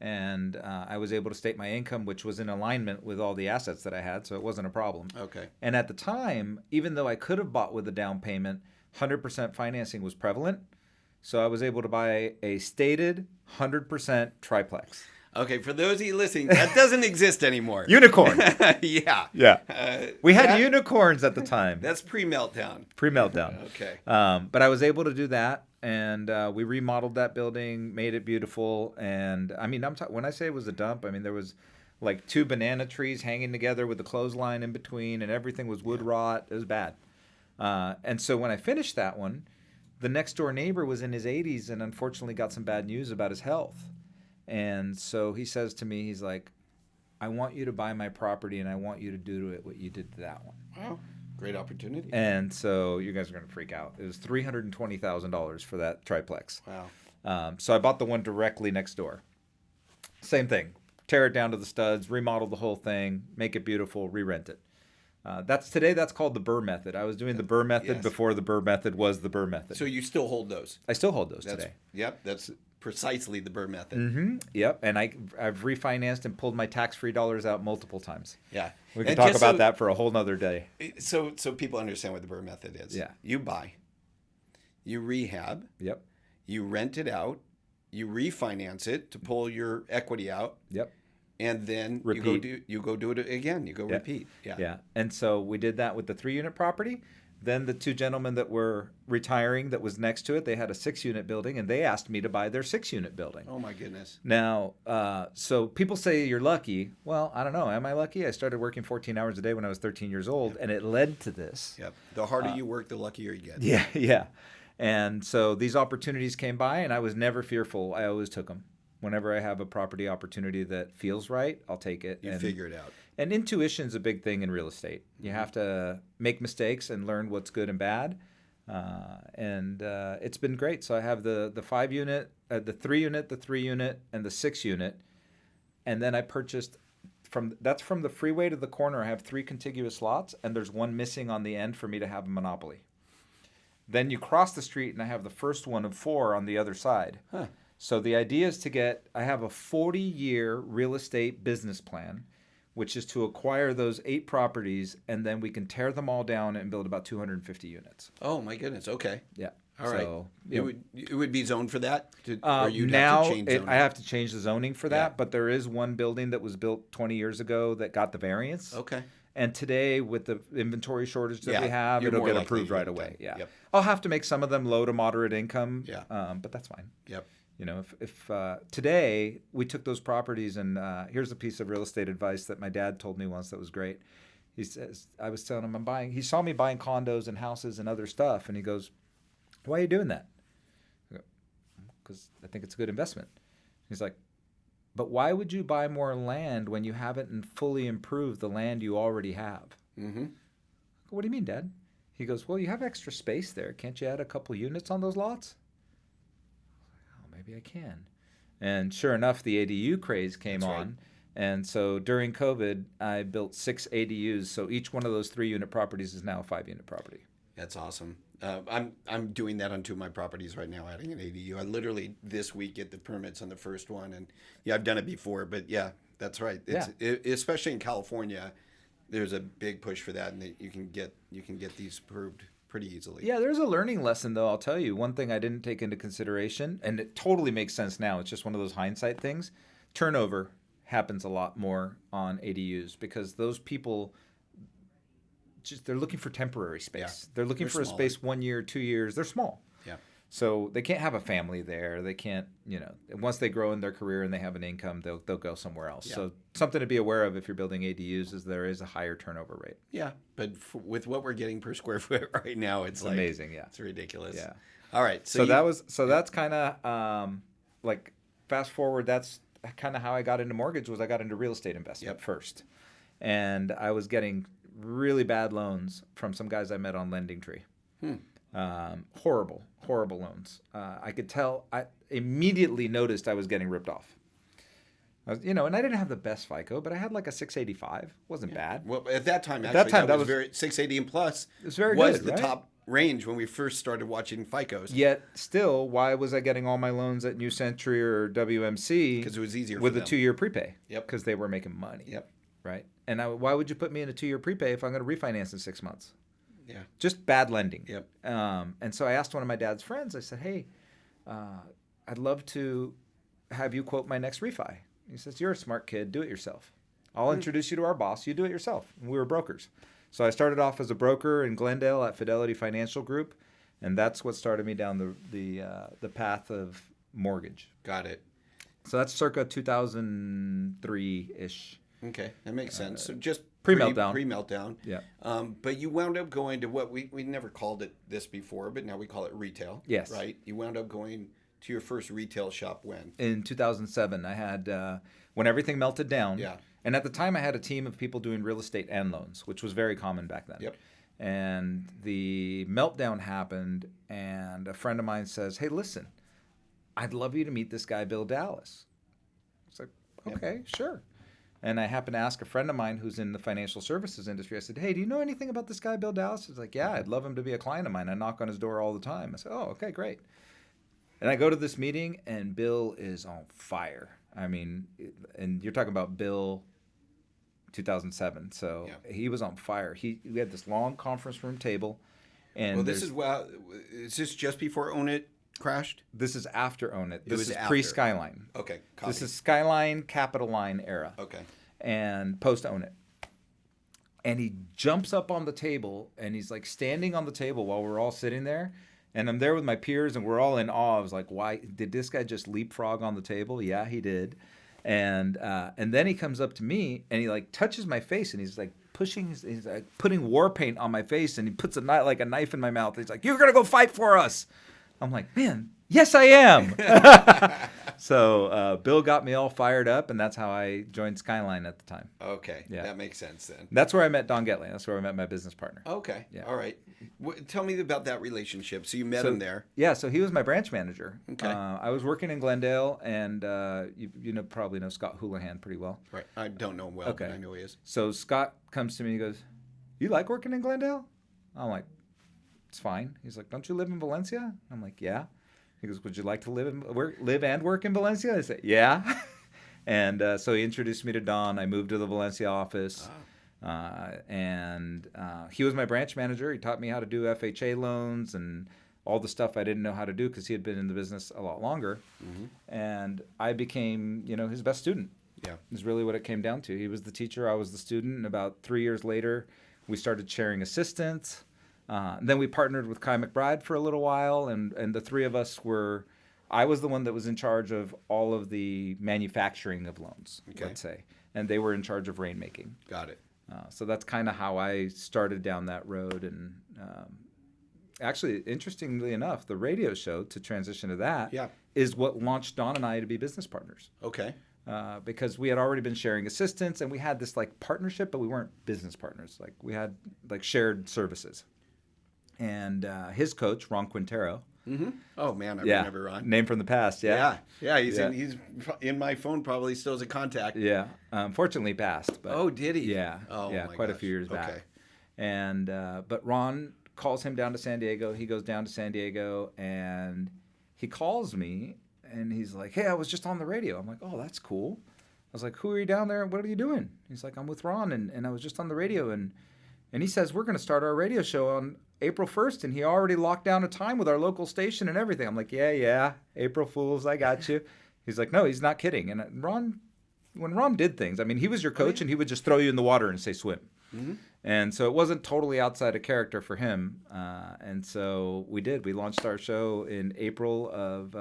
[SPEAKER 1] and I was able to state my income, which was in alignment with all the assets that I had, so it wasn't a problem. Okay. And at the time, even though I could have bought with a down payment, 100% financing was prevalent. So I was able to buy a stated 100% triplex.
[SPEAKER 2] Okay, for those of you listening, that doesn't exist anymore.
[SPEAKER 1] Unicorn.
[SPEAKER 2] Yeah.
[SPEAKER 1] We had unicorns at the time.
[SPEAKER 2] That's pre-meltdown.
[SPEAKER 1] Pre-meltdown.
[SPEAKER 2] Okay.
[SPEAKER 1] But I was able to do that, and we remodeled that building, made it beautiful. And I mean, when I say it was a dump, I mean there was like 2 banana trees hanging together with the clothesline in between, and everything was wood rot. It was bad. And so when I finished that one, the next door neighbor was in his 80s and unfortunately got some bad news about his health. And so he says to me, he's like, "I want you to buy my property, and I want you to do to it what you did to that one."
[SPEAKER 2] Wow, great opportunity.
[SPEAKER 1] And so you guys are going to freak out. It was $320,000 for that triplex. Wow. So I bought the one directly next door. Same thing. Tear it down to the studs, remodel the whole thing, make it beautiful, re-rent it. That's called the Burr method. I was doing the Burr method before the Burr method was the Burr method.
[SPEAKER 2] So you still hold those?
[SPEAKER 1] I still hold those today.
[SPEAKER 2] Yep, that's precisely the Burr method.
[SPEAKER 1] Mm-hmm. Yep, and I've refinanced and pulled my tax-free dollars out multiple times.
[SPEAKER 2] Yeah.
[SPEAKER 1] We can talk about that for a whole nother day.
[SPEAKER 2] So people understand what the Burr method is.
[SPEAKER 1] Yeah.
[SPEAKER 2] You buy, you rehab.
[SPEAKER 1] Yep.
[SPEAKER 2] You rent it out, you refinance it to pull your equity out.
[SPEAKER 1] Yep.
[SPEAKER 2] And then you go do it again. You go repeat. Yeah.
[SPEAKER 1] Yeah. And so we did that with the 3-unit property. Then the 2 gentlemen that were retiring that was next to it, they had a 6-unit building, and they asked me to buy their 6-unit building.
[SPEAKER 2] Oh, my goodness.
[SPEAKER 1] Now, so people say you're lucky. Well, I don't know. Am I lucky? I started working 14 hours a day when I was 13 years old, and it led to this.
[SPEAKER 2] Yep. The harder you work, the luckier you get.
[SPEAKER 1] Yeah, yeah. And so these opportunities came by, and I was never fearful. I always took them. Whenever I have a property opportunity that feels right, I'll take it.
[SPEAKER 2] You figure it out.
[SPEAKER 1] And intuition's a big thing in real estate. You have to make mistakes and learn what's good and bad. And it's been great. So I have the 5-unit, the 3-unit, the 3-unit, and the 6-unit. And then I purchased from the freeway to the corner. I have 3 contiguous lots, and there's one missing on the end for me to have a monopoly. Then you cross the street, and I have the first one of 4 on the other side. Huh. So the idea is I have a 40-year real estate business plan, which is to acquire those 8 properties, and then we can tear them all down and build about 250 units.
[SPEAKER 2] Oh, my goodness. Okay.
[SPEAKER 1] Yeah.
[SPEAKER 2] All right.
[SPEAKER 1] So,
[SPEAKER 2] it would be zoned for that?
[SPEAKER 1] Now I have to change the zoning for that, but there is one building that was built 20 years ago that got the variance.
[SPEAKER 2] Okay.
[SPEAKER 1] And today, with the inventory shortage that we have, it'll get approved right away. Yeah.
[SPEAKER 2] Yep.
[SPEAKER 1] I'll have to make some of them low to moderate income, but that's fine.
[SPEAKER 2] Yep.
[SPEAKER 1] If today we took those properties and here's a piece of real estate advice that my dad told me once that was great. He says, I was telling him he saw me buying condos and houses and other stuff, and he goes, why are you doing that? Because I think it's a good investment. He's like, but why would you buy more land when you haven't fully improved the land you already have?
[SPEAKER 2] Mm-hmm.
[SPEAKER 1] What do you mean, Dad? He goes, well, you have extra space there. Can't you add a couple units on those lots? Oh, maybe I can. And sure enough, the ADU craze came on. Right. And so during COVID, I built 6 ADUs. So each one of those 3-unit properties is now a 5-unit property.
[SPEAKER 2] That's awesome. I'm doing that on 2 of my properties right now, adding an ADU. I literally this week get the permits on the first one, and I've done it before, but that's right. Especially in California, there's a big push for that, and you can get these approved pretty easily.
[SPEAKER 1] Yeah, there's a learning lesson though. I'll tell you one thing I didn't take into consideration, and it totally makes sense now. It's just one of those hindsight things. Turnover happens a lot more on ADUs because those people. They're looking for temporary space. Yeah. They're looking for a space 1 year, 2 years. They're small.
[SPEAKER 2] Yeah.
[SPEAKER 1] So they can't have a family there. They can't, once they grow in their career and they have an income, they'll go somewhere else. Yeah. So something to be aware of if you're building ADUs is there is a higher turnover rate.
[SPEAKER 2] Yeah. But with what we're getting per square foot right now, it's like
[SPEAKER 1] amazing. Yeah.
[SPEAKER 2] It's ridiculous.
[SPEAKER 1] Yeah.
[SPEAKER 2] All right.
[SPEAKER 1] That's kind of like fast forward. That's kind of how I got into mortgage was I got into real estate investment first. And I was getting really bad loans from some guys I met on Lending Tree. Horrible loans. I could tell. I immediately noticed I was getting ripped off. And I didn't have the best FICO, but I had like a 685. Wasn't bad.
[SPEAKER 2] Well, at that time, that was very 680 and plus.
[SPEAKER 1] It was very good.
[SPEAKER 2] The top range when we first started watching FICOs.
[SPEAKER 1] Yet still, why was I getting all my loans at New Century or WMC?
[SPEAKER 2] Because it was easier
[SPEAKER 1] with
[SPEAKER 2] for
[SPEAKER 1] a 2-year prepay.
[SPEAKER 2] Yep.
[SPEAKER 1] Because they were making money.
[SPEAKER 2] Yep.
[SPEAKER 1] Right. And why would you put me in a 2-year prepay if I'm going to refinance in 6 months?
[SPEAKER 2] Yeah.
[SPEAKER 1] Just bad lending.
[SPEAKER 2] Yep.
[SPEAKER 1] And so I asked one of my dad's friends, I said, hey, I'd love to have you quote my next refi. He says, you're a smart kid. Do it yourself. I'll introduce you to our boss. You do it yourself. And we were brokers. So I started off as a broker in Glendale at Fidelity Financial Group. And that's what started me down the path of mortgage.
[SPEAKER 2] Got it.
[SPEAKER 1] So that's circa 2003-ish.
[SPEAKER 2] Okay, that makes sense. So just
[SPEAKER 1] pre-meltdown.
[SPEAKER 2] Pre-meltdown.
[SPEAKER 1] Yeah.
[SPEAKER 2] But you wound up going to what we never called it this before, but now we call it retail.
[SPEAKER 1] Yes.
[SPEAKER 2] Right? You wound up going to your first retail shop when?
[SPEAKER 1] In 2007. I had, when everything melted down.
[SPEAKER 2] Yeah.
[SPEAKER 1] And at the time, I had a team of people doing real estate and loans, which was very common back then.
[SPEAKER 2] Yep.
[SPEAKER 1] And the meltdown happened, and a friend of mine says, hey, listen, I'd love you to meet this guy, Bill Dallas. It's like, okay, sure. And I happened to ask a friend of mine who's in the financial services industry. I said, hey, do you know anything about this guy, Bill Dallas? He's like, yeah, I'd love him to be a client of mine. I knock on his door all the time. I said, oh, okay, great. And I go to this meeting, and Bill is on fire. I mean, and you're talking about Bill 2007. So he was on fire. We had this long conference room table. And
[SPEAKER 2] is this just before Own It crashed?
[SPEAKER 1] This is after Own It. This is pre-Skyline.
[SPEAKER 2] Okay. Copy.
[SPEAKER 1] This is Skyline, Capital Line era.
[SPEAKER 2] Okay.
[SPEAKER 1] And post-Own It. And he jumps up on the table, and he's like standing on the table while we're all sitting there. And I'm there with my peers, and we're all in awe. I was like, why did this guy just leapfrog on the table? Yeah, he did. And then he comes up to me, and he like touches my face, and he's like he's like putting war paint on my face, and he puts a knife in my mouth. He's like, you're going to go fight for us. I'm like, man, yes, I am. So Bill got me all fired up, and that's how I joined Skyline at the time.
[SPEAKER 2] Okay, that makes sense then.
[SPEAKER 1] That's where I met Don Getling. That's where I met my business partner.
[SPEAKER 2] Okay, all right. Tell me about that relationship. So you met him there.
[SPEAKER 1] Yeah, so he was my branch manager.
[SPEAKER 2] Okay.
[SPEAKER 1] I was working in Glendale, and you probably know Scott Houlihan pretty well.
[SPEAKER 2] Right. I don't know him well, but I know he is.
[SPEAKER 1] So Scott comes to me and he goes, you like working in Glendale? I'm like, it's fine. He's like, don't you live in Valencia? I'm like, yeah. He goes, would you like to live and work in Valencia? I said, yeah. And so he introduced me to Don. I moved to the Valencia office. And he was my branch manager. He taught me how to do FHA loans and all the stuff I didn't know how to do because he had been in the business a lot longer. And I became, his best student.
[SPEAKER 2] Yeah.
[SPEAKER 1] Is really what it came down to. He was the teacher, I was the student. And about 3 years later, we started sharing assistants. Then we partnered with Kai McBride for a little while, and the three of us I was the one that was in charge of all of the manufacturing of loans, let's say. And they were in charge of rainmaking.
[SPEAKER 2] Got it.
[SPEAKER 1] So that's kind of how I started down that road. And actually, interestingly enough, the radio show, to transition to that, is what launched Don and I to be business partners.
[SPEAKER 2] Okay.
[SPEAKER 1] Because we had already been sharing assistants, and we had this like partnership, but we weren't business partners. Like we had like shared services. And his coach, Ron Quintero.
[SPEAKER 2] Oh man, I remember Ron.
[SPEAKER 1] Name from the past, yeah.
[SPEAKER 2] He's in my phone, probably still as a contact.
[SPEAKER 1] Yeah, unfortunately passed. But
[SPEAKER 2] did he?
[SPEAKER 1] Yeah,
[SPEAKER 2] oh,
[SPEAKER 1] yeah, quite a few years back.
[SPEAKER 2] Okay.
[SPEAKER 1] And but Ron calls him down to San Diego. He goes down to San Diego, and he calls me, and he's like, "Hey, I was just on the radio." I'm like, "Oh, that's cool." I was like, "Who are you down there? What are you doing?" He's like, "I'm with Ron, and I was just on the radio." And he says, "We're going to start our radio show on April 1st, and he already locked down a time with our local station and everything." I'm like, yeah, April Fools, I got you. He's like, no, he's not kidding. And when Ron did things, I mean, he was your coach, and he would just throw you in the water and say swim. And so it wasn't totally outside of character for him. And so we did. We launched our show in April of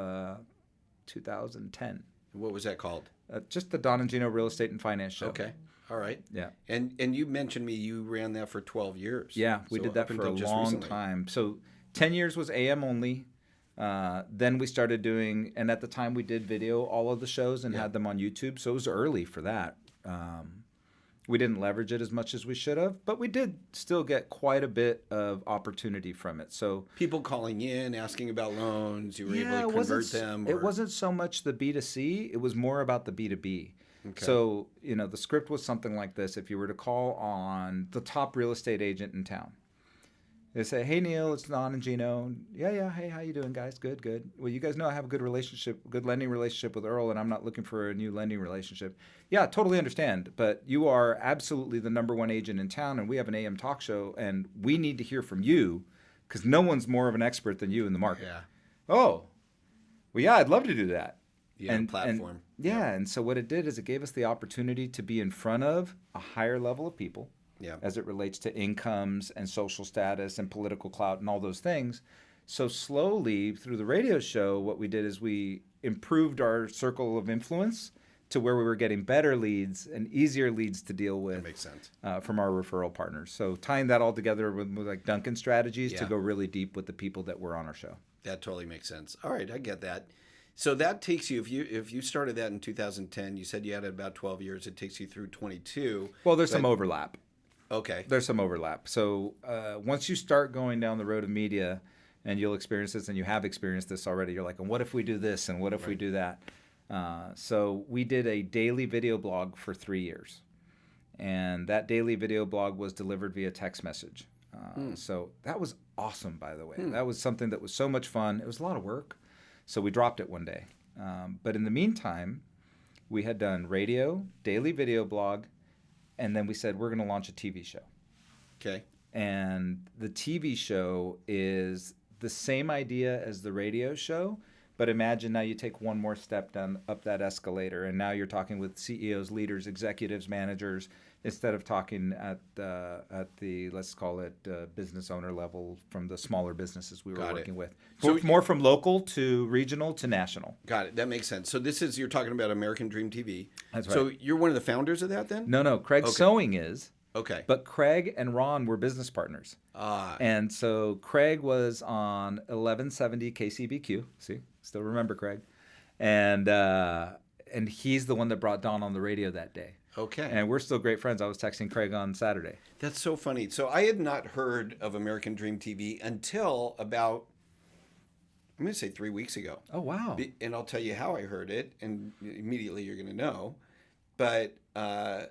[SPEAKER 1] 2010.
[SPEAKER 2] What was that called?
[SPEAKER 1] Just the Don and Gino Real Estate and Finance Show.
[SPEAKER 2] Okay. All right.
[SPEAKER 1] Yeah.
[SPEAKER 2] And you mentioned you ran that for 12 years.
[SPEAKER 1] Yeah, we did that for a long time. So 10 years was AM only. Then we started doing, and at the time we did video all of the shows and had them on YouTube. So it was early for that. We didn't leverage it as much as we should have, but we did still get quite a bit of opportunity from it. So
[SPEAKER 2] people calling in, asking about loans, you were able to convert them?
[SPEAKER 1] It wasn't so much the B2C. It was more about the B2B. Okay. So, the script was something like this. If you were to call on the top real estate agent in town, they say, "Hey, Neil, it's Don and Gino." Yeah. Hey, how you doing, guys? Good. Well, you guys know I have a good lending relationship with Earl, and I'm not looking for a new lending relationship. Yeah, totally understand. But you are absolutely the number one agent in town, and we have an AM talk show, and we need to hear from you because no one's more of an expert than you in the market.
[SPEAKER 2] Yeah.
[SPEAKER 1] Oh, well, yeah, I'd love to do that.
[SPEAKER 2] Platform.
[SPEAKER 1] And so what it did is it gave us the opportunity to be in front of a higher level of people as it relates to incomes and social status and political clout and all those things. So slowly through the radio show, what we did is we improved our circle of influence to where we were getting better leads and easier leads to deal with.
[SPEAKER 2] That makes sense.
[SPEAKER 1] From our referral partners. So tying that all together with like Duncan strategies to go really deep with the people that were on our show.
[SPEAKER 2] That totally makes sense. All right, I get that. So that takes you, if you started that in 2010, you said you had it about 12 years, it takes you through 22.
[SPEAKER 1] Well, there's some overlap.
[SPEAKER 2] Okay.
[SPEAKER 1] There's some overlap. So once you start going down the road of media, and you'll experience this, and you have experienced this already, you're like, and what if we do this, and what if we do that? So we did a daily video blog for 3 years. And that daily video blog was delivered via text message. So that was awesome, by the way. That was something that was so much fun. It was a lot of work. So we dropped it one day. But in the meantime, we had done radio, daily video blog, and then we said, we're going to launch a TV show.
[SPEAKER 2] Okay.
[SPEAKER 1] And the TV show is the same idea as the radio show, but imagine now you take one more step up that escalator, and now you're talking with CEOs, leaders, executives, managers, instead of talking at the let's call it business owner level from the smaller businesses we were working with. So more from local to regional to national.
[SPEAKER 2] Got it. That makes sense. So you're talking about American Dream TV.
[SPEAKER 1] That's right.
[SPEAKER 2] So you're one of the founders of that then?
[SPEAKER 1] No. Craig Sewing is.
[SPEAKER 2] Okay.
[SPEAKER 1] But Craig and Ron were business partners. And so Craig was on 1170 KCBQ. See, still remember Craig. And he's the one that brought Don on the radio that day.
[SPEAKER 2] Okay.
[SPEAKER 1] And we're still great friends. I was texting Craig on Saturday.
[SPEAKER 2] That's so funny. So I had not heard of American Dream TV until about, I'm going to say 3 weeks ago.
[SPEAKER 1] Oh, wow.
[SPEAKER 2] And I'll tell you how I heard it, and immediately you're going to know. But I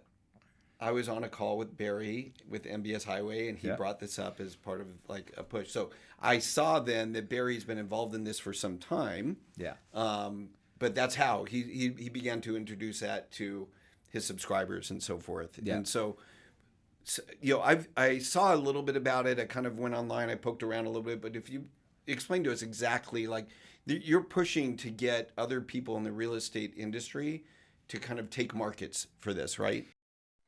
[SPEAKER 2] was on a call with Barry with MBS Highway, and he brought this up as part of like a push. So I saw then that Barry's been involved in this for some time.
[SPEAKER 1] Yeah.
[SPEAKER 2] But that's how he began to introduce that to his subscribers and so forth.
[SPEAKER 1] Yeah.
[SPEAKER 2] And so I saw a little bit about it. I kind of went online. I poked around a little bit. But if you explain to us exactly, like, you're pushing to get other people in the real estate industry to kind of take markets for this, right?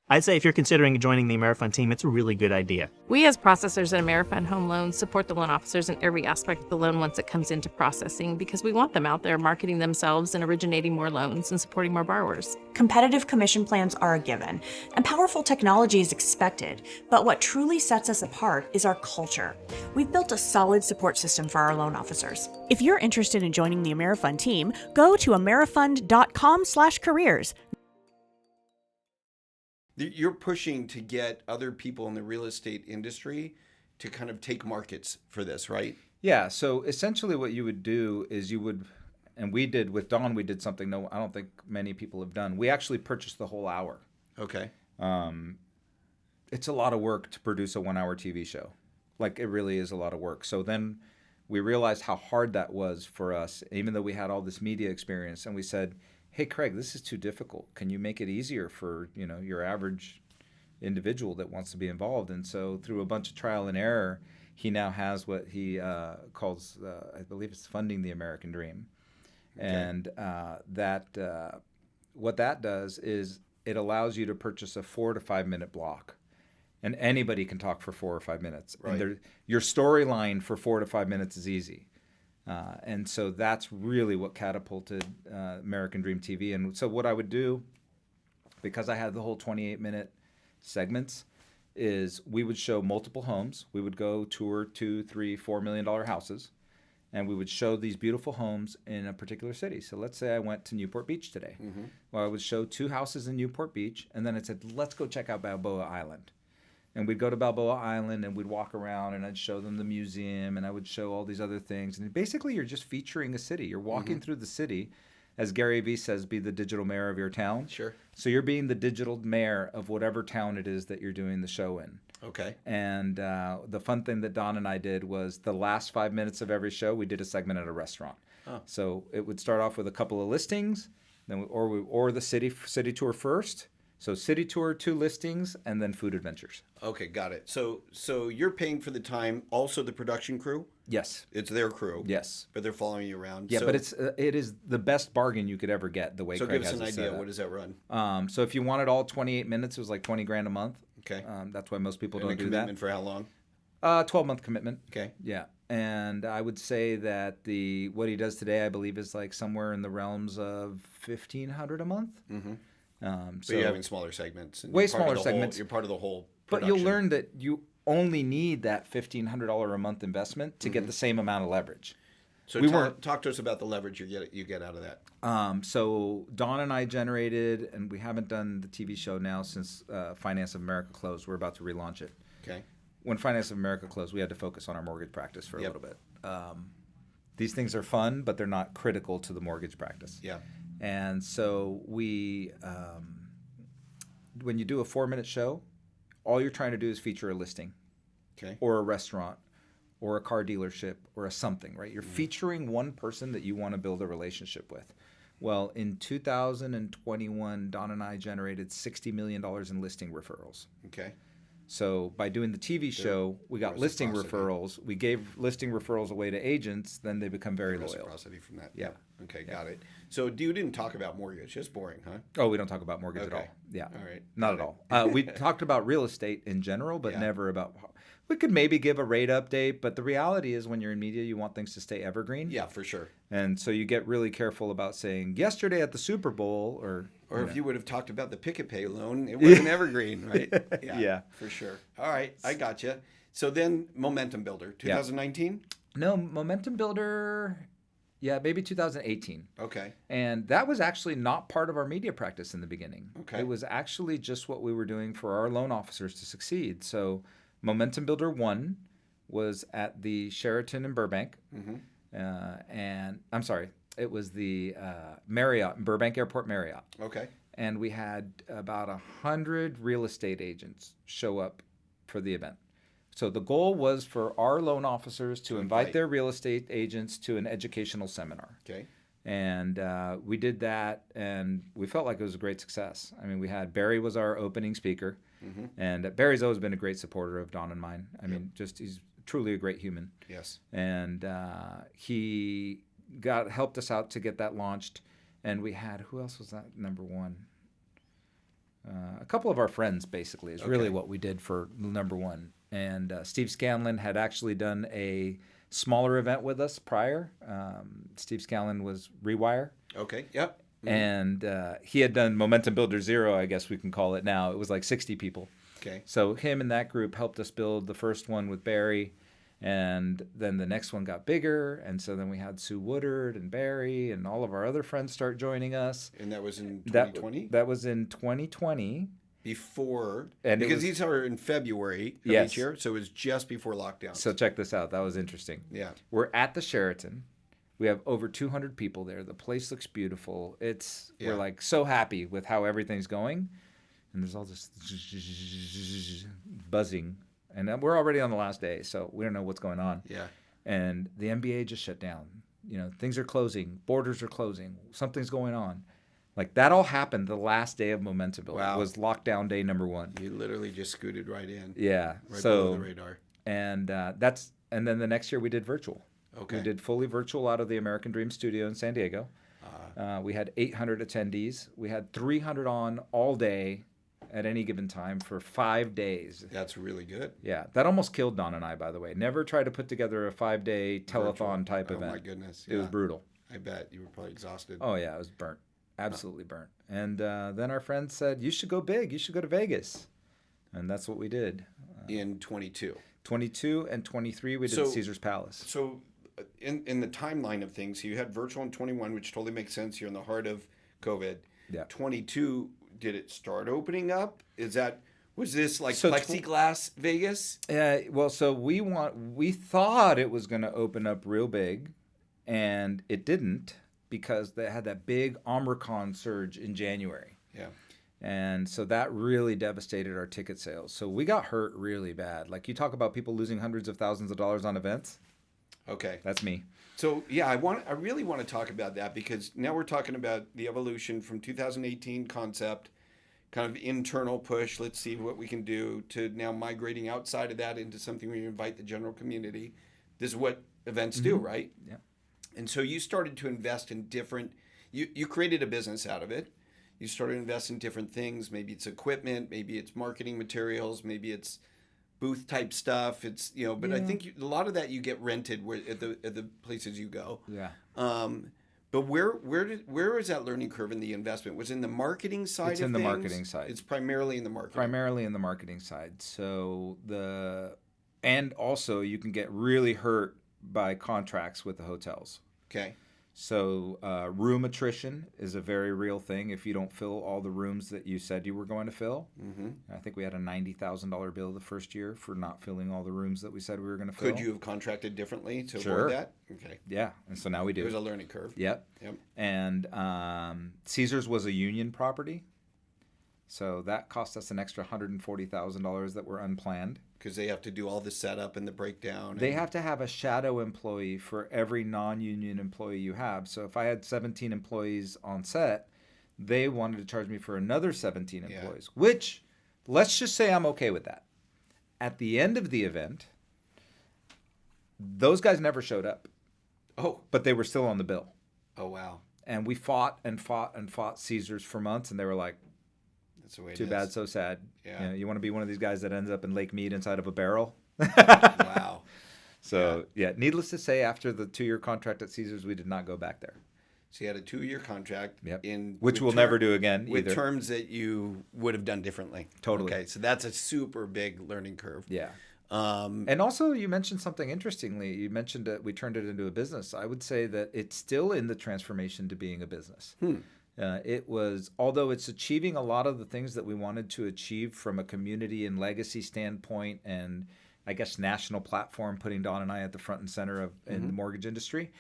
[SPEAKER 8] I'd say if you're considering joining the AmeriFund team, it's a really good idea.
[SPEAKER 9] We as processors at AmeriFund Home Loans support the loan officers in every aspect of the loan once it comes into processing because we want them out there marketing themselves and originating more loans and supporting more borrowers.
[SPEAKER 10] Competitive commission plans are a given, and powerful technology is expected, but what truly sets us apart is our culture. We've built a solid support system for our loan officers. If you're interested in joining the AmeriFund team, go to amerifund.com/careers.
[SPEAKER 2] You're pushing to get other people in the real estate industry to kind of take markets for this, right?
[SPEAKER 1] Yeah. So essentially what you would do is and we did with Dawn, we did something I don't think many people have done. We actually purchased the whole hour.
[SPEAKER 2] Okay.
[SPEAKER 1] It's a lot of work to produce a 1-hour TV show. Like, it really is a lot of work. So then we realized how hard that was for us, even though we had all this media experience. And we said, hey, Craig, this is too difficult. Can you make it easier for, your average individual that wants to be involved? And so through a bunch of trial and error, he now has what he calls, I believe it's Funding the American Dream. Okay. And what that does is it allows you to purchase a 4 to 5 minute block. And anybody can talk for 4 or 5 minutes. Right. And your storyline for 4 to 5 minutes is easy. And so that's really what catapulted American Dream TV. And so what I would do, because I had the whole 28-minute segments, is we would show multiple homes. We would go tour $2, $3, $4 million houses, and we would show these beautiful homes in a particular city. So let's say I went to Newport Beach today. Mm-hmm. Well, I would show 2 houses in Newport Beach, and then I said, let's go check out Balboa Island. And we'd go to Balboa Island and we'd walk around and I'd show them the museum and I would show all these other things. And basically you're just featuring a city. You're walking through the city. As Gary Vee says, be the digital mayor of your town.
[SPEAKER 2] Sure.
[SPEAKER 1] So you're being the digital mayor of whatever town it is that you're doing the show in.
[SPEAKER 2] Okay.
[SPEAKER 1] And the fun thing that Don and I did was the last 5 minutes of every show, we did a segment at a restaurant. Oh. So it would start off with a couple of listings, then or the city tour first. So city tour, 2 listings, and then food adventures.
[SPEAKER 2] Okay, got it. So you're paying for the time, also the production crew?
[SPEAKER 1] Yes.
[SPEAKER 2] It's their crew?
[SPEAKER 1] Yes.
[SPEAKER 2] But they're following you around?
[SPEAKER 1] Yeah, but it is the best bargain you could ever get, the way Craig has it.
[SPEAKER 2] So give us an idea. What does that run?
[SPEAKER 1] So if you wanted all 28 minutes, it was like $20,000 a month.
[SPEAKER 2] Okay.
[SPEAKER 1] That's why most people
[SPEAKER 2] and
[SPEAKER 1] don't do that.
[SPEAKER 2] Commitment for how long?
[SPEAKER 1] 12-month commitment.
[SPEAKER 2] Okay.
[SPEAKER 1] Yeah. And I would say that what he does today, I believe, is like somewhere in the realms of $1,500 a month. Mm-hmm.
[SPEAKER 2] So you're having smaller segments.
[SPEAKER 1] Way smaller segments.
[SPEAKER 2] You're part of the whole production.
[SPEAKER 1] But you'll learn that you only need that $1,500 a month investment to get the same amount of leverage.
[SPEAKER 2] So talk to us about the leverage you get out of that.
[SPEAKER 1] So Dawn and I generated, and we haven't done the TV show now since Finance of America closed. We're about to relaunch it.
[SPEAKER 2] Okay.
[SPEAKER 1] When Finance of America closed, we had to focus on our mortgage practice for a little bit. These things are fun, but they're not critical to the mortgage practice.
[SPEAKER 2] Yeah.
[SPEAKER 1] And so when you do a 4-minute show, all you're trying to do is feature a listing, or a restaurant, or a car dealership, or a something, right? You're featuring one person that you want to build a relationship with. Well, in 2021, Don and I generated $60 million in listing referrals.
[SPEAKER 2] Okay.
[SPEAKER 1] So by doing the TV show, we got listing referrals. We gave listing referrals away to agents. Then they become very loyal.
[SPEAKER 2] Reciprocity from that.
[SPEAKER 1] Yeah.
[SPEAKER 2] Okay, got it. So you didn't talk about mortgage. Just boring, huh?
[SPEAKER 1] Oh, we don't talk about mortgage at all. Yeah.
[SPEAKER 2] All right.
[SPEAKER 1] Not at all. We talked about real estate in general, but never about. We could maybe give a rate update, but the reality is when you're in media, you want things to stay evergreen.
[SPEAKER 2] Yeah, for sure.
[SPEAKER 1] And so you get really careful about saying yesterday at the Super Bowl or
[SPEAKER 2] if you would have talked about the Picket Pay loan, it wasn't evergreen, right?
[SPEAKER 1] Yeah,
[SPEAKER 2] for sure. All right, I got you. So then Momentum Builder, 2019?
[SPEAKER 1] No, Momentum Builder, maybe 2018.
[SPEAKER 2] Okay.
[SPEAKER 1] And that was actually not part of our media practice in the beginning.
[SPEAKER 2] Okay.
[SPEAKER 1] It was actually just what we were doing for our loan officers to succeed. So Momentum Builder 1 was at the Sheraton in Burbank. Mm-hmm. And I'm sorry, it was the Marriott, Burbank Airport Marriott.
[SPEAKER 2] Okay.
[SPEAKER 1] And we had about 100 real estate agents show up for the event. So the goal was for our loan officers to invite their real estate agents to an educational seminar.
[SPEAKER 2] Okay.
[SPEAKER 1] And we did that, and we felt like it was a great success. I mean, Barry was our opening speaker, and Barry's always been a great supporter of Don and mine. I mean, just he's truly a great human.
[SPEAKER 2] Yes.
[SPEAKER 1] And he helped us out to get that launched. And we had, who else was that number one? A couple of our friends, basically, is really what we did for number one. And Steve Scanlon had actually done a smaller event with us prior. Steve Scanlon was Rewire.
[SPEAKER 2] Okay, yep.
[SPEAKER 1] And he had done Momentum Builder Zero, I guess we can call it now. It was like 60 people.
[SPEAKER 2] Okay.
[SPEAKER 1] So him and that group helped us build the first one with Barry. And then the next one got bigger. And so then we had Sue Woodard and Barry and all of our other friends start joining us.
[SPEAKER 2] And that was in 2020?
[SPEAKER 1] That was in 2020.
[SPEAKER 2] Before,
[SPEAKER 1] and
[SPEAKER 2] because these are in February of each year, so it was just before lockdown.
[SPEAKER 1] So check this out. That was interesting.
[SPEAKER 2] Yeah.
[SPEAKER 1] We're at the Sheraton. We have over 200 people there. The place looks beautiful. We're like so happy with how everything's going. And there's all this buzzing. And we're already on the last day, so we don't know what's going on.
[SPEAKER 2] Yeah.
[SPEAKER 1] And the NBA just shut down. You know, things are closing. Borders are closing. Something's going on. Like, that all happened the last day of Momentum Builder.
[SPEAKER 2] Wow.
[SPEAKER 1] It was lockdown day number one.
[SPEAKER 2] You literally just scooted right in.
[SPEAKER 1] Yeah.
[SPEAKER 2] Right below the radar.
[SPEAKER 1] And and then the next year we did virtual.
[SPEAKER 2] Okay.
[SPEAKER 1] We did fully virtual out of the American Dream Studio in San Diego. We had 800 attendees. We had 300 on all day at any given time for 5 days.
[SPEAKER 2] That's really good.
[SPEAKER 1] Yeah. That almost killed Don and I, by the way. Never tried to put together a 5-day telethon type event.
[SPEAKER 2] Oh, my goodness.
[SPEAKER 1] It was brutal.
[SPEAKER 2] I bet. You were probably exhausted.
[SPEAKER 1] Oh, yeah. I was burnt. Absolutely burnt. And then our friends said, you should go big. You should go to Vegas. And that's what we did.
[SPEAKER 2] In 22.
[SPEAKER 1] 22 and 23, we did Caesar's Palace.
[SPEAKER 2] So in the timeline of things, you had virtual in 21, which totally makes sense. You're in the heart of COVID.
[SPEAKER 1] Yeah.
[SPEAKER 2] 22, did it start opening up? Was this like plexiglass Vegas?
[SPEAKER 1] Yeah. Well, so we thought it was going to open up real big, and it didn't because they had that big Omicron surge in January.
[SPEAKER 2] Yeah.
[SPEAKER 1] And so that really devastated our ticket sales. So we got hurt really bad. Like, you talk about people losing hundreds of thousands of dollars on events.
[SPEAKER 2] Okay.
[SPEAKER 1] That's me.
[SPEAKER 2] So, yeah, I really want to talk about that because now we're talking about the evolution from 2018 concept, kind of internal push, let's see what we can do, to now migrating outside of that into something where you invite the general community. This is what events do, right?
[SPEAKER 1] Yeah.
[SPEAKER 2] And so you started to invest in different, you created a business out of it. You started to invest in different things. Maybe it's equipment, maybe it's marketing materials, maybe it's booth type stuff. It's, but I think a lot of that you get rented at the places you go.
[SPEAKER 1] Yeah.
[SPEAKER 2] But where is that learning curve in the investment? Was it in the marketing side?
[SPEAKER 1] It's in the marketing side.
[SPEAKER 2] It's primarily in the marketing.
[SPEAKER 1] Primarily in the marketing side. So and also you can get really hurt by contracts with the hotels.
[SPEAKER 2] Okay.
[SPEAKER 1] So room attrition is a very real thing if you don't fill all the rooms that you said you were going to fill. Mm-hmm. I think we had a $90,000 bill the first year for not filling all the rooms that we said we were going to fill.
[SPEAKER 2] Could you have contracted differently to avoid that? Okay.
[SPEAKER 1] Yeah, and so now we do.
[SPEAKER 2] There's a learning curve.
[SPEAKER 1] Yep. And Caesars was a union property, so that cost us an extra $140,000 that were unplanned.
[SPEAKER 2] Because they have to do all the setup and the breakdown.
[SPEAKER 1] They have to have a shadow employee for every non-union employee you have. So if I had 17 employees on set, they wanted to charge me for another 17 employees, which, let's just say I'm okay with that. At the end of the event, those guys never showed up.
[SPEAKER 2] Oh.
[SPEAKER 1] But they were still on the bill.
[SPEAKER 2] Oh, wow.
[SPEAKER 1] And we fought and fought and fought Caesars for months, and they were like,
[SPEAKER 2] that's the way it
[SPEAKER 1] too
[SPEAKER 2] is.
[SPEAKER 1] bad, so sad.
[SPEAKER 2] Yeah.
[SPEAKER 1] You want to be one of these guys that ends up in Lake Mead inside of a barrel?
[SPEAKER 2] Wow.
[SPEAKER 1] So, needless to say, after the 2-year contract at Caesars, we did not go back there.
[SPEAKER 2] So you had a 2-year contract.
[SPEAKER 1] Yep. Which we'll never do again
[SPEAKER 2] with
[SPEAKER 1] either.
[SPEAKER 2] terms that you would have done differently.
[SPEAKER 1] Totally.
[SPEAKER 2] Okay, so that's a super big learning curve.
[SPEAKER 1] Yeah. And also, you mentioned something interestingly. You mentioned that we turned it into a business. I would say that it's still in the transformation to being a business. It was, although it's achieving a lot of the things that we wanted to achieve from a community and legacy standpoint, and I guess national platform, putting Don and I at the front and center of in the mortgage industry,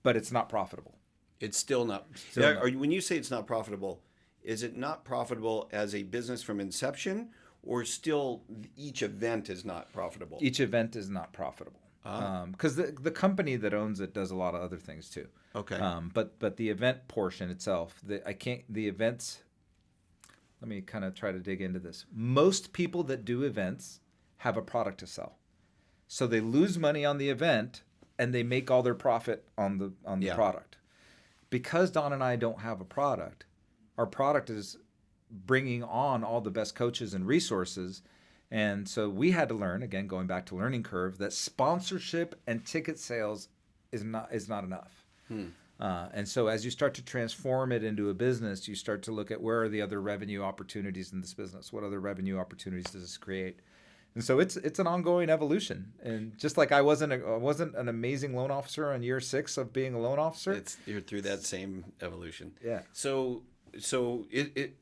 [SPEAKER 1] but it's not profitable.
[SPEAKER 2] It's still not. When you say it's not profitable, is it not profitable as a business from inception, or still each event is not profitable?
[SPEAKER 1] Each event is not profitable. Because the company that owns it does a lot of other things too.
[SPEAKER 2] Okay.
[SPEAKER 1] But the event portion itself, the events. Let me kind of try to dig into this. Most people that do events have a product to sell. So they lose money on the event and they make all their profit on the product. Because Don and I don't have a product, our product is bringing on all the best coaches and resources. And so we had to learn, again, going back to learning curve, that sponsorship and ticket sales is not enough. And so as you start to transform it into a business, you start to look at where are the other revenue opportunities in this business? What other revenue opportunities does this create? And so it's an ongoing evolution. And just like I wasn't an amazing loan officer on year 6 of being a loan officer.
[SPEAKER 2] You're through that same evolution.
[SPEAKER 1] Yeah.
[SPEAKER 2] So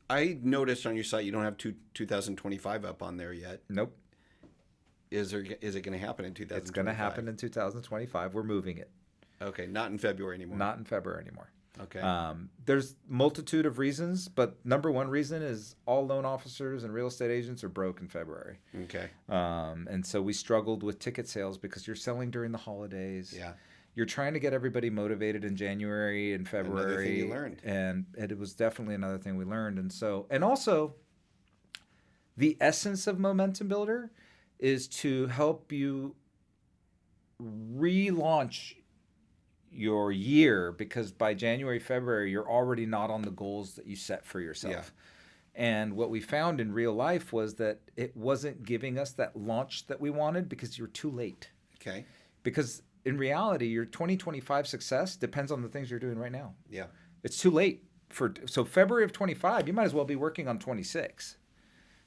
[SPEAKER 2] I noticed on your site you don't have 2025 up on there yet.
[SPEAKER 1] Nope.
[SPEAKER 2] Is it going to happen in 2025?
[SPEAKER 1] It's going to happen in 2025. We're moving it.
[SPEAKER 2] Okay, not in February anymore.
[SPEAKER 1] Not in February anymore.
[SPEAKER 2] Okay.
[SPEAKER 1] There's multitude of reasons, but number one reason is all loan officers and real estate agents are broke in February.
[SPEAKER 2] Okay.
[SPEAKER 1] And so we struggled with ticket sales because you're selling during the holidays.
[SPEAKER 2] Yeah.
[SPEAKER 1] You're trying to get everybody motivated in January and February.
[SPEAKER 2] Another thing you learned.
[SPEAKER 1] And it was definitely another thing we learned. And also, the essence of Momentum Builder is to help you relaunch your year, because by January, February, you're already not on the goals that you set for yourself. Yeah. And what we found in real life was that it wasn't giving us that launch that we wanted because you're too late.
[SPEAKER 2] Okay.
[SPEAKER 1] Because in reality, your 2025 success depends on the things you're doing right now.
[SPEAKER 2] Yeah.
[SPEAKER 1] It's too late. So February of 25, you might as well be working on 26.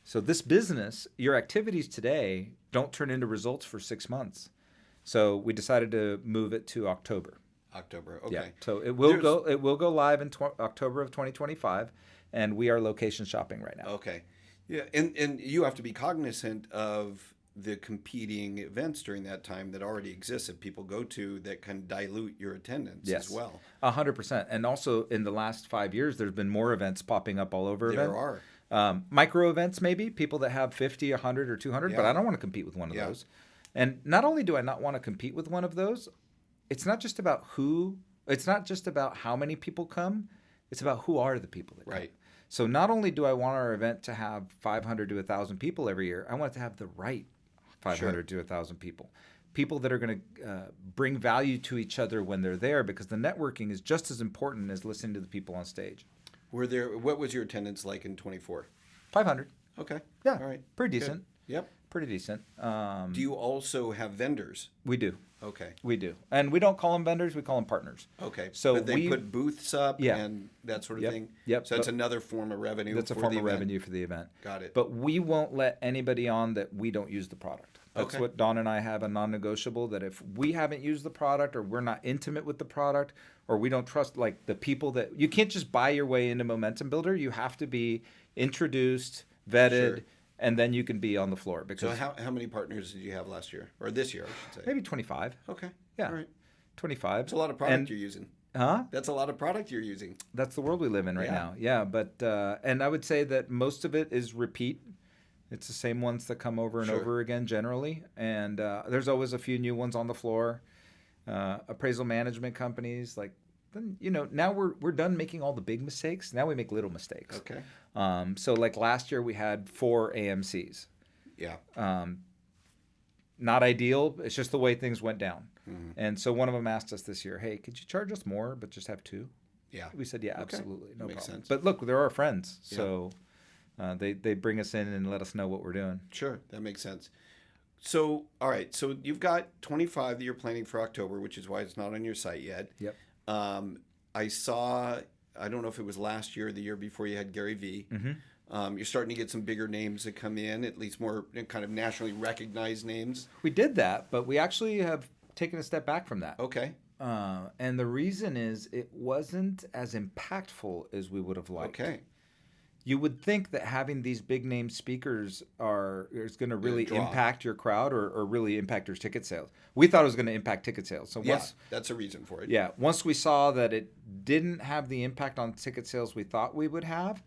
[SPEAKER 1] So this business, your activities today don't turn into results for 6 months. So we decided to move it to October.
[SPEAKER 2] October, okay.
[SPEAKER 1] Yeah. So it will go live in October of 2025, and we are location shopping right now.
[SPEAKER 2] Okay. Yeah, and you have to be cognizant of the competing events during that time that already exist that people go to that can dilute your attendance as well.
[SPEAKER 1] 100%. And also in the last 5 years, there's been more events popping up all over.
[SPEAKER 2] There are.
[SPEAKER 1] Micro events, maybe, people that have 50, 100, or 200, but I don't want to compete with one of those. And not only do I not want to compete with one of those, it's not just about how many people come, it's about who are the people that come.
[SPEAKER 2] Right.
[SPEAKER 1] So not only do I want our event to have 500 to 1,000 people every year, I want it to have the right 500 to 1,000 people. People that are going to bring value to each other when they're there, because the networking is just as important as listening to the people on stage.
[SPEAKER 2] What was your attendance like in 24?
[SPEAKER 1] 500.
[SPEAKER 2] Okay.
[SPEAKER 1] Yeah.
[SPEAKER 2] All right.
[SPEAKER 1] Pretty decent.
[SPEAKER 2] Good. Yep.
[SPEAKER 1] Pretty decent.
[SPEAKER 2] Do you also have vendors?
[SPEAKER 1] We do.
[SPEAKER 2] Okay.
[SPEAKER 1] We do. And we don't call them vendors, we call them partners.
[SPEAKER 2] Okay.
[SPEAKER 1] So
[SPEAKER 2] but they put booths up and that sort of thing?
[SPEAKER 1] Yep.
[SPEAKER 2] So that's another form of revenue.
[SPEAKER 1] That's a form of revenue for the event.
[SPEAKER 2] Got it.
[SPEAKER 1] But we won't let anybody on that we don't use the product. That's what Dawn and I have a non-negotiable, that if we haven't used the product or we're not intimate with the product or we don't trust like the people that, you can't just buy your way into Momentum Builder. You have to be introduced, vetted, and then you can be on the floor. Because
[SPEAKER 2] so how many partners did you have last year? Or this year, I should say.
[SPEAKER 1] Maybe 25.
[SPEAKER 2] Okay.
[SPEAKER 1] Yeah.
[SPEAKER 2] All right.
[SPEAKER 1] 25.
[SPEAKER 2] That's a lot of product you're using.
[SPEAKER 1] Huh?
[SPEAKER 2] That's a lot of product you're using.
[SPEAKER 1] That's the world we live in right now. Yeah, but and I would say that most of it is repeat. It's the same ones that come over and over again generally, and there's always a few new ones on the floor. Appraisal management companies, like, now we're done making all the big mistakes. Now we make little mistakes.
[SPEAKER 2] Okay.
[SPEAKER 1] So like last year we had 4 AMCs.
[SPEAKER 2] Yeah.
[SPEAKER 1] Not ideal. It's just the way things went down. Mm-hmm. And so one of them asked us this year, "Hey, could you charge us more, but just have 2?"
[SPEAKER 2] Yeah.
[SPEAKER 1] We said, "Yeah, absolutely, no
[SPEAKER 2] Makes
[SPEAKER 1] problem."
[SPEAKER 2] sense.
[SPEAKER 1] But look, they're our friends, so they bring us in and let us know what we're doing.
[SPEAKER 2] Sure, that makes sense. So, all right, so you've got 25 that you're planning for October, which is why it's not on your site yet.
[SPEAKER 1] Yep.
[SPEAKER 2] I saw, I don't know if it was last year or the year before, you had Gary Vee.
[SPEAKER 1] Mm-hmm.
[SPEAKER 2] You're starting to get some bigger names that come in, at least more kind of nationally recognized names.
[SPEAKER 1] We did that, but we actually have taken a step back from that.
[SPEAKER 2] Okay.
[SPEAKER 1] And the reason is it wasn't as impactful as we would have liked.
[SPEAKER 2] Okay.
[SPEAKER 1] You would think that having these big name speakers is going to really impact your crowd or really impact your ticket sales. We thought it was going to impact ticket sales. So
[SPEAKER 2] that's a reason for it.
[SPEAKER 1] Yeah. Once we saw that it didn't have the impact on ticket sales we thought we would have,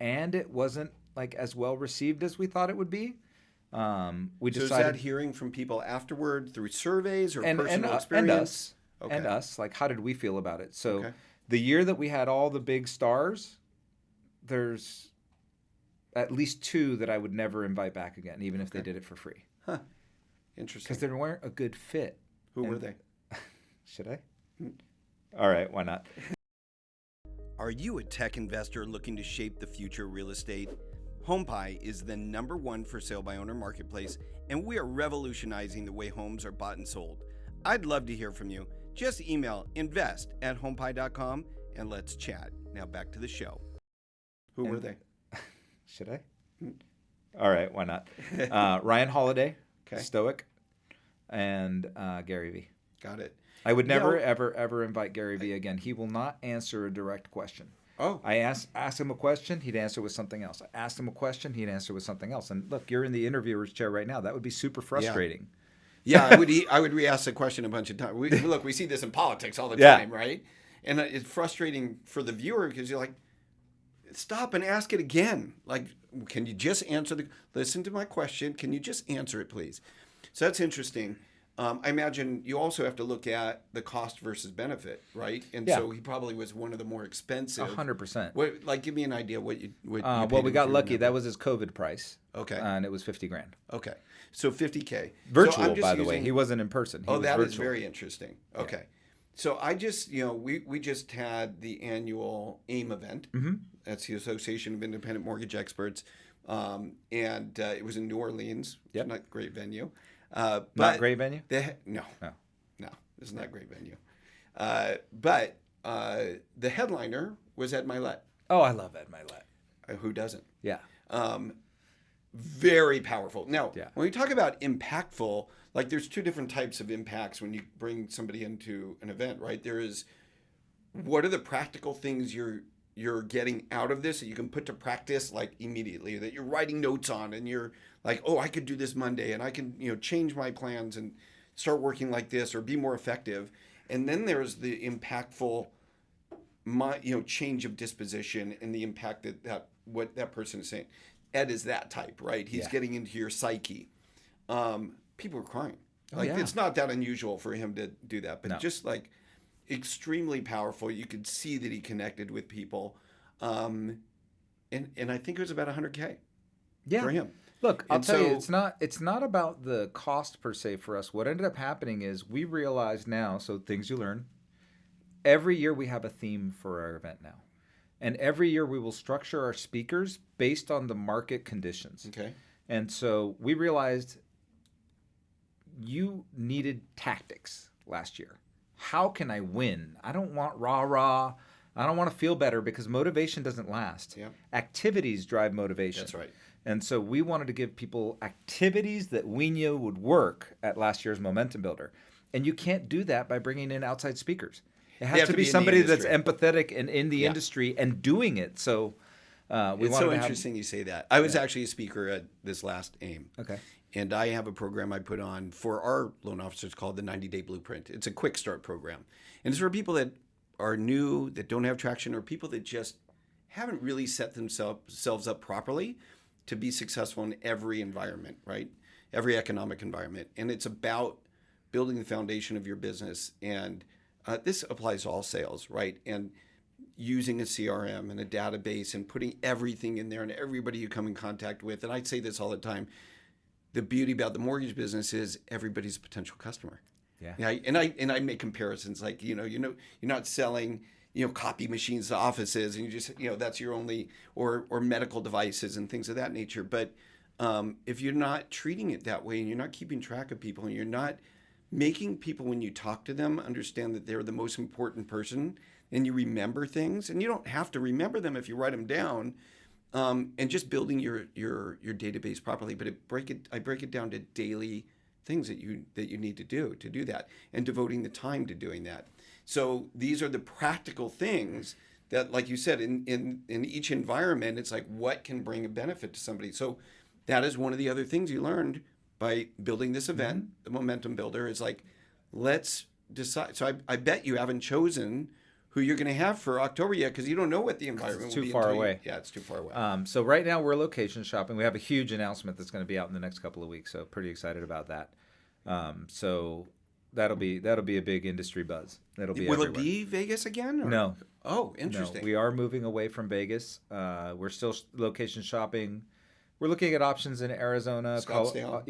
[SPEAKER 1] and it wasn't like as well received as we thought it would be, we decided.
[SPEAKER 2] So is that hearing from people afterward through surveys or personal experience?
[SPEAKER 1] And us. Like, how did we feel about it? So the year that we had all the big stars, there's at least 2 that I would never invite back again, even if they did it for free.
[SPEAKER 2] Huh. Interesting.
[SPEAKER 1] Because they weren't a good fit.
[SPEAKER 2] Who were they?
[SPEAKER 1] Should I? All right, why not?
[SPEAKER 2] Are you a tech investor looking to shape the future of real estate? HomePie is the #1 for sale by owner marketplace, and we are revolutionizing the way homes are bought and sold. I'd love to hear from you. Just email invest@homepie.com and let's chat. Now back to the show. Who were they?
[SPEAKER 1] Should I? All right, why not? Ryan Holiday, Stoic, and Gary Vee.
[SPEAKER 2] Got it.
[SPEAKER 1] I would never, ever invite Gary Vee again. He will not answer a direct question.
[SPEAKER 2] Oh.
[SPEAKER 1] I asked him a question, he'd answer with something else. I asked him a question, he'd answer with something else. And look, you're in the interviewer's chair right now. That would be super frustrating.
[SPEAKER 2] Yeah, I would re-ask the question a bunch of times. We see this in politics all the time, right? And it's frustrating for the viewer because you're like, stop and ask it again. Like, can you just listen to my question? Can you just answer it, please? So that's interesting. I imagine you also have to look at the cost versus benefit, right? And so he probably was one of the more expensive.
[SPEAKER 1] 100%.
[SPEAKER 2] Like, give me an idea what you paid
[SPEAKER 1] well, we
[SPEAKER 2] him
[SPEAKER 1] got
[SPEAKER 2] for
[SPEAKER 1] lucky.
[SPEAKER 2] your
[SPEAKER 1] That was his COVID price.
[SPEAKER 2] Okay.
[SPEAKER 1] And it was $50,000.
[SPEAKER 2] Okay. So $50K.
[SPEAKER 1] Virtual, by the way. He wasn't in person. He was
[SPEAKER 2] that
[SPEAKER 1] virtual.
[SPEAKER 2] Is very interesting. Okay. Yeah. So I just, we just had the annual AIM event. Mm-hmm. That's the Association of Independent Mortgage Experts. And it was in New Orleans. Yep. Not a great venue.
[SPEAKER 1] Not great venue?
[SPEAKER 2] No, it's not a great venue. But the headliner was Ed Milet.
[SPEAKER 1] Oh, I love Ed Milet.
[SPEAKER 2] Who doesn't?
[SPEAKER 1] Yeah.
[SPEAKER 2] Very powerful. Now, when we talk about impactful, like there's two different types of impacts when you bring somebody into an event, right? There is, what are the practical things you're getting out of this that you can put to practice like immediately, that you're writing notes on, and you're like, oh, I could do this Monday, and I can change my plans and start working like this or be more effective. And then there's the impactful change of disposition and the impact that what that person is saying. Ed is that type, right? He's getting into your psyche. People are crying. It's not that unusual for him to do that, but just like extremely powerful. You could see that he connected with people. And I think it was about $100K for him.
[SPEAKER 1] Look, I'll tell you, it's not about the cost per se for us. What ended up happening is we realized now, so things you learn, every year we have a theme for our event now. And every year we will structure our speakers based on the market conditions. Okay. And so we realized you needed tactics last year. How can I win? I don't want rah-rah. I don't want to feel better because motivation doesn't last. Yep. Activities drive motivation.
[SPEAKER 2] That's right.
[SPEAKER 1] And so we wanted to give people activities that we knew would work at last year's Momentum Builder. And you can't do that by bringing in outside speakers. It has to be somebody that's empathetic and in the industry and doing it. So
[SPEAKER 2] it's so interesting you say that. I was actually a speaker at this last AIM.
[SPEAKER 1] Okay.
[SPEAKER 2] And I have a program I put on for our loan officers called the 90-Day Blueprint. It's a quick start program. And it's for people that are new, that don't have traction, or people that just haven't really set themselves up properly to be successful in every environment, right? Every economic environment. And it's about building the foundation of your business. And this applies to all sales, right? And using a CRM and a database and putting everything in there and everybody you come in contact with. And I say this all the time. The beauty about the mortgage business is everybody's a potential customer. Yeah. And I make comparisons like, you're not selling, copy machines to offices and you just, that's your only, or medical devices and things of that nature. But if you're not treating it that way and you're not keeping track of people and you're not making people, when you talk to them, understand that they're the most important person, and you remember things, and you don't have to remember them if you write them down, and just building your database properly. But I break it down to daily things that you need to do that, and devoting the time to doing that. So these are the practical things that, like you said, in each environment, it's like what can bring a benefit to somebody. So that is one of the other things you learned by building this event. The Momentum Builder is like, let's decide. So I bet you haven't chosen who you're going to have for October yet because you don't know what the environment will be.
[SPEAKER 1] It's too far away.
[SPEAKER 2] Yeah, it's too far away.
[SPEAKER 1] So right now we're location shopping. We have a huge announcement that's going to be out in the next couple of weeks. So pretty excited about that. So that'll be a big industry buzz. That'll be
[SPEAKER 2] Will
[SPEAKER 1] everywhere.
[SPEAKER 2] It be Vegas again? Or?
[SPEAKER 1] No.
[SPEAKER 2] Oh, interesting.
[SPEAKER 1] No, we are moving away from Vegas. We're still location shopping We're looking at options in Arizona.
[SPEAKER 2] Scottsdale?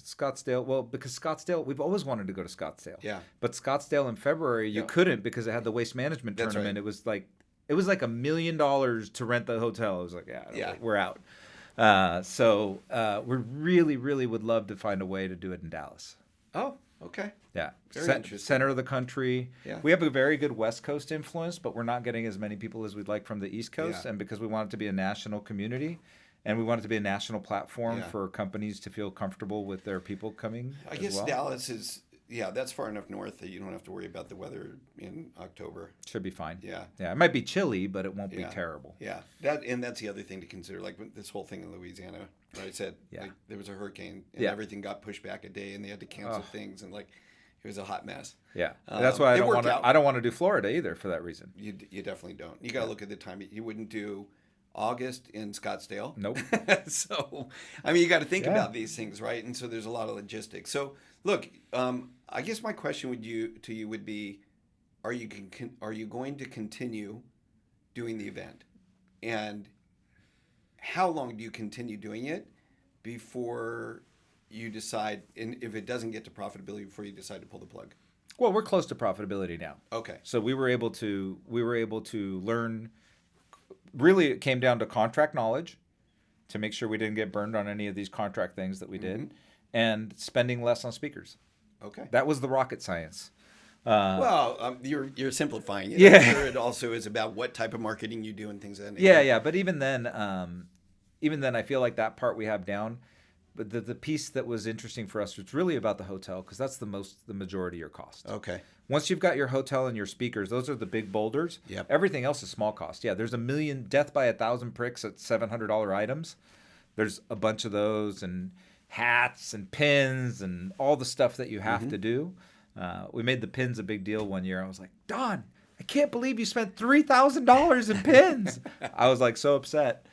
[SPEAKER 1] Scottsdale. Well, because Scottsdale, we've always wanted to go to Scottsdale.
[SPEAKER 2] Yeah.
[SPEAKER 1] But Scottsdale in February, you couldn't because it had the waste management tournament.
[SPEAKER 2] Right.
[SPEAKER 1] It was like $1 million to rent the hotel. It was like, we're out. We really, really would love to find a way to do it in Dallas.
[SPEAKER 2] Oh, okay.
[SPEAKER 1] Yeah.
[SPEAKER 2] Very interesting.
[SPEAKER 1] Center of the country.
[SPEAKER 2] Yeah.
[SPEAKER 1] We have a very good West Coast influence, but we're not getting as many people as we'd like from the East Coast.
[SPEAKER 2] Yeah.
[SPEAKER 1] And because we want it to be a national community and we want it to be a national platform for companies to feel comfortable with their people coming.
[SPEAKER 2] I guess Dallas is, that's far enough north that you don't have to worry about the weather in October.
[SPEAKER 1] Should be fine.
[SPEAKER 2] Yeah.
[SPEAKER 1] Yeah. It might be chilly, but it won't be terrible.
[SPEAKER 2] Yeah. That's the other thing to consider. Like this whole thing in Louisiana, right? I said there was a hurricane and everything got pushed back a day and they had to cancel things and it was a hot mess.
[SPEAKER 1] Yeah. That's why I don't want to do Florida either for that reason.
[SPEAKER 2] You definitely don't. You got to look at the time. You wouldn't do August in Scottsdale.
[SPEAKER 1] Nope.
[SPEAKER 2] So, I mean, you got to think about these things, right? And so there's a lot of logistics. So, look, I guess my question to you would be, are you going to continue doing the event? And how long do you continue doing it before you decide, and if it doesn't get to profitability, before you decide to pull the plug?
[SPEAKER 1] Well, we're close to profitability now.
[SPEAKER 2] Okay.
[SPEAKER 1] So we were able to learn. Really, it came down to contract knowledge to make sure we didn't get burned on any of these contract things that we did, and spending less on speakers.
[SPEAKER 2] Okay.
[SPEAKER 1] That was the rocket science.
[SPEAKER 2] You're simplifying it.
[SPEAKER 1] Yeah.
[SPEAKER 2] I'm sure it also is about what type of marketing you do and things of that nature.
[SPEAKER 1] Yeah. But even then, I feel like that part we have down. But the piece that was interesting for us was really about the hotel, because that's the majority of your cost.
[SPEAKER 2] Okay.
[SPEAKER 1] Once you've got your hotel and your speakers, those are the big boulders.
[SPEAKER 2] Yep.
[SPEAKER 1] Everything else is small cost. Yeah, there's death by 1,000 pricks at $700 items. There's a bunch of those, and hats and pins and all the stuff that you have to do. We made the pins a big deal one year. I was like, Don, I can't believe you spent $3,000 in pins. I was like so upset.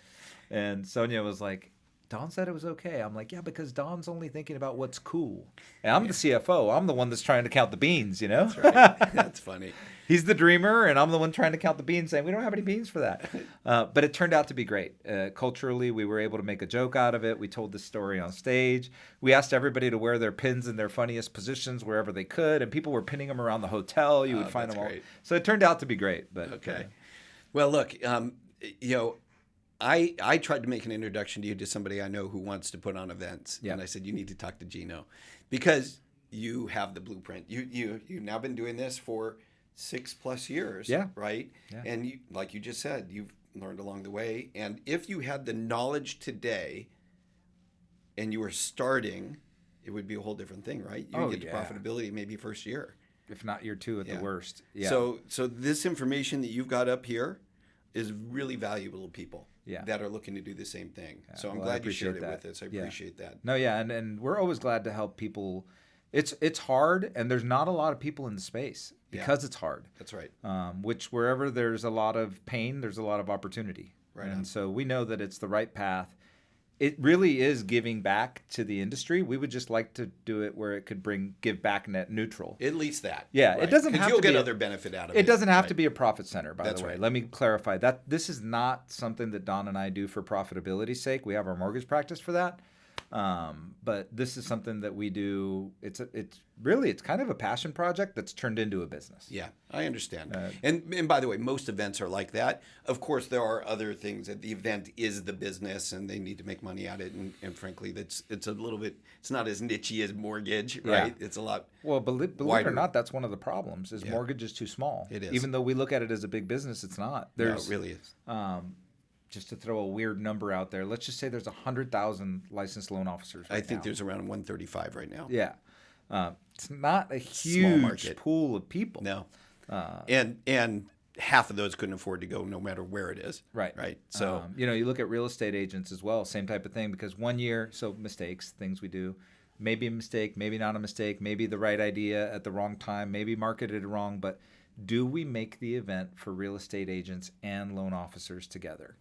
[SPEAKER 1] And Sonia was like, Don said it was okay. I'm like, yeah, because Don's only thinking about what's cool. And I'm the CFO. I'm the one that's trying to count the beans, you know?
[SPEAKER 2] That's right. That's funny.
[SPEAKER 1] He's the dreamer, and I'm the one trying to count the beans, saying we don't have any beans for that. But it turned out to be great. Culturally, we were able to make a joke out of it. We told this story on stage. We asked everybody to wear their pins in their funniest positions wherever they could, and people were pinning them around the hotel. You would find them all. Great. So it turned out to be great. But
[SPEAKER 2] okay. Well, look, I tried to make an introduction to you to somebody I know who wants to put on events. Yeah. And I said, you need to talk to Gino, because you have the blueprint. You've now been doing this for 6+ years, right? Yeah. And you, like you just said, you've learned along the way. And if you had the knowledge today and you were starting, it would be a whole different thing, right? You would get to profitability maybe first year.
[SPEAKER 1] If not year 2 at the worst. Yeah.
[SPEAKER 2] So this information that you've got up here is really valuable to people that are looking to do the same thing. Yeah, so I'm glad you shared it with us. I appreciate that.
[SPEAKER 1] No, yeah, and we're always glad to help people. It's hard, and there's not a lot of people in the space because it's hard.
[SPEAKER 2] That's right.
[SPEAKER 1] Which wherever there's a lot of pain, there's a lot of opportunity. Right. And so we know that it's the right path. It really is giving back to the industry. We would just like to do it where it could give back net neutral.
[SPEAKER 2] At least that.
[SPEAKER 1] Yeah,
[SPEAKER 2] right.
[SPEAKER 1] It doesn't have to be.
[SPEAKER 2] You'll get other benefit out of it.
[SPEAKER 1] It doesn't have to be a profit center, by the way.
[SPEAKER 2] Right.
[SPEAKER 1] Let me clarify that this is not something that Don and I do for profitability's sake. We have our mortgage practice for that. But this is something that we do. It's kind of a passion project that's turned into a business.
[SPEAKER 2] Yeah, I understand. And by the way, most events are like that. Of course, there are other things that the event is the business and they need to make money at it. And frankly, it's a little bit, it's not as niche-y as mortgage, right? Yeah. It's a lot.
[SPEAKER 1] Well, believe it or not, that's one of the problems is mortgage is too small.
[SPEAKER 2] It is.
[SPEAKER 1] Even though we look at it as a big business, it's not.
[SPEAKER 2] No, it really is.
[SPEAKER 1] Just to throw a weird number out there, let's just say there's 100,000 licensed loan officers right
[SPEAKER 2] I think
[SPEAKER 1] now.
[SPEAKER 2] There's around 135 right now.
[SPEAKER 1] Yeah. It's not a huge pool of people.
[SPEAKER 2] No. And half of those couldn't afford to go no matter where it is.
[SPEAKER 1] Right.
[SPEAKER 2] Right. So,
[SPEAKER 1] you look at real estate agents as well, same type of thing, because 1 year, so mistakes, things we do, maybe a mistake, maybe not a mistake, maybe the right idea at the wrong time, maybe marketed wrong, but do we make the event for real estate agents and loan officers together?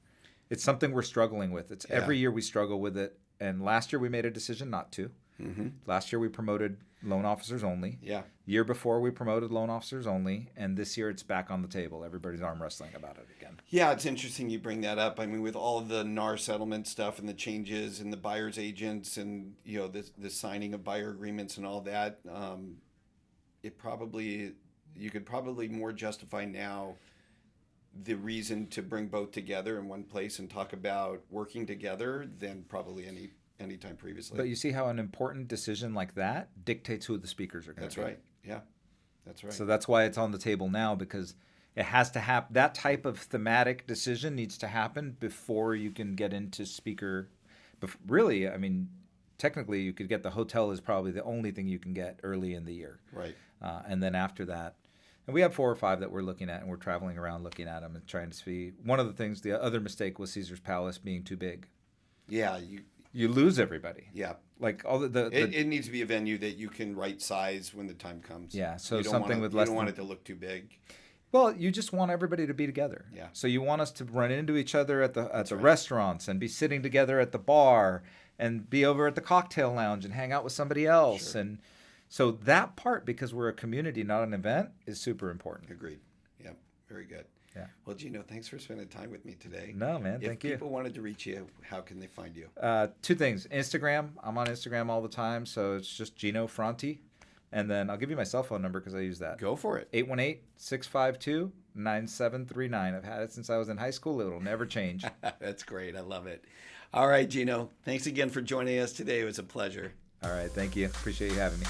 [SPEAKER 1] It's something we're struggling with. It's every year we struggle with it. And last year we made a decision not to.
[SPEAKER 2] Mm-hmm.
[SPEAKER 1] Last year we promoted loan officers only.
[SPEAKER 2] Yeah.
[SPEAKER 1] Year before we promoted loan officers only, and this year it's back on the table. Everybody's arm wrestling about it again.
[SPEAKER 2] Yeah, it's interesting you bring that up. I mean, with all of the NAR settlement stuff and the changes and the buyer's agents and, you know, the signing of buyer agreements and all that, you could probably more justify now the reason to bring both together in one place and talk about working together than probably any time previously.
[SPEAKER 1] But you see how an important decision like that dictates who the speakers are going to be.
[SPEAKER 2] That's right. Yeah, that's right.
[SPEAKER 1] So that's why it's on the table now, because it has to happen. That type of thematic decision needs to happen before you can get into speaker. Really, I mean, technically you could get the hotel is probably the only thing you can get early in the year.
[SPEAKER 2] Right.
[SPEAKER 1] And then after that, and we have 4 or 5 that we're looking at, and we're traveling around looking at them and trying to see. One of the things, the other mistake was Caesar's Palace being too big.
[SPEAKER 2] Yeah,
[SPEAKER 1] you lose everybody.
[SPEAKER 2] Yeah,
[SPEAKER 1] like all
[SPEAKER 2] it needs to be a venue that you can right size when the time comes.
[SPEAKER 1] Yeah, so
[SPEAKER 2] you don't
[SPEAKER 1] something with less.
[SPEAKER 2] You don't want it to look too big.
[SPEAKER 1] Well, you just want everybody to be together.
[SPEAKER 2] Yeah.
[SPEAKER 1] So you want us to run into each other at the restaurants and be sitting together at the bar and be over at the cocktail lounge and hang out with somebody else.
[SPEAKER 2] Sure.
[SPEAKER 1] And so that part, because we're a community, not an event, is super important.
[SPEAKER 2] Agreed. Yeah, very good.
[SPEAKER 1] Yeah.
[SPEAKER 2] Well, Gino, thanks for spending time with me today.
[SPEAKER 1] No, man, thank you.
[SPEAKER 2] If people wanted to reach you, how can they find you?
[SPEAKER 1] 2 things. Instagram. I'm on Instagram all the time, so it's just Gino Fronti. And then I'll give you my cell phone number because I use that.
[SPEAKER 2] Go for it.
[SPEAKER 1] 818-652-9739. I've had it since I was in high school. It'll never change.
[SPEAKER 2] That's great. I love it. All right, Gino. Thanks again for joining us today. It was a pleasure.
[SPEAKER 1] All right. Thank you. Appreciate you having me.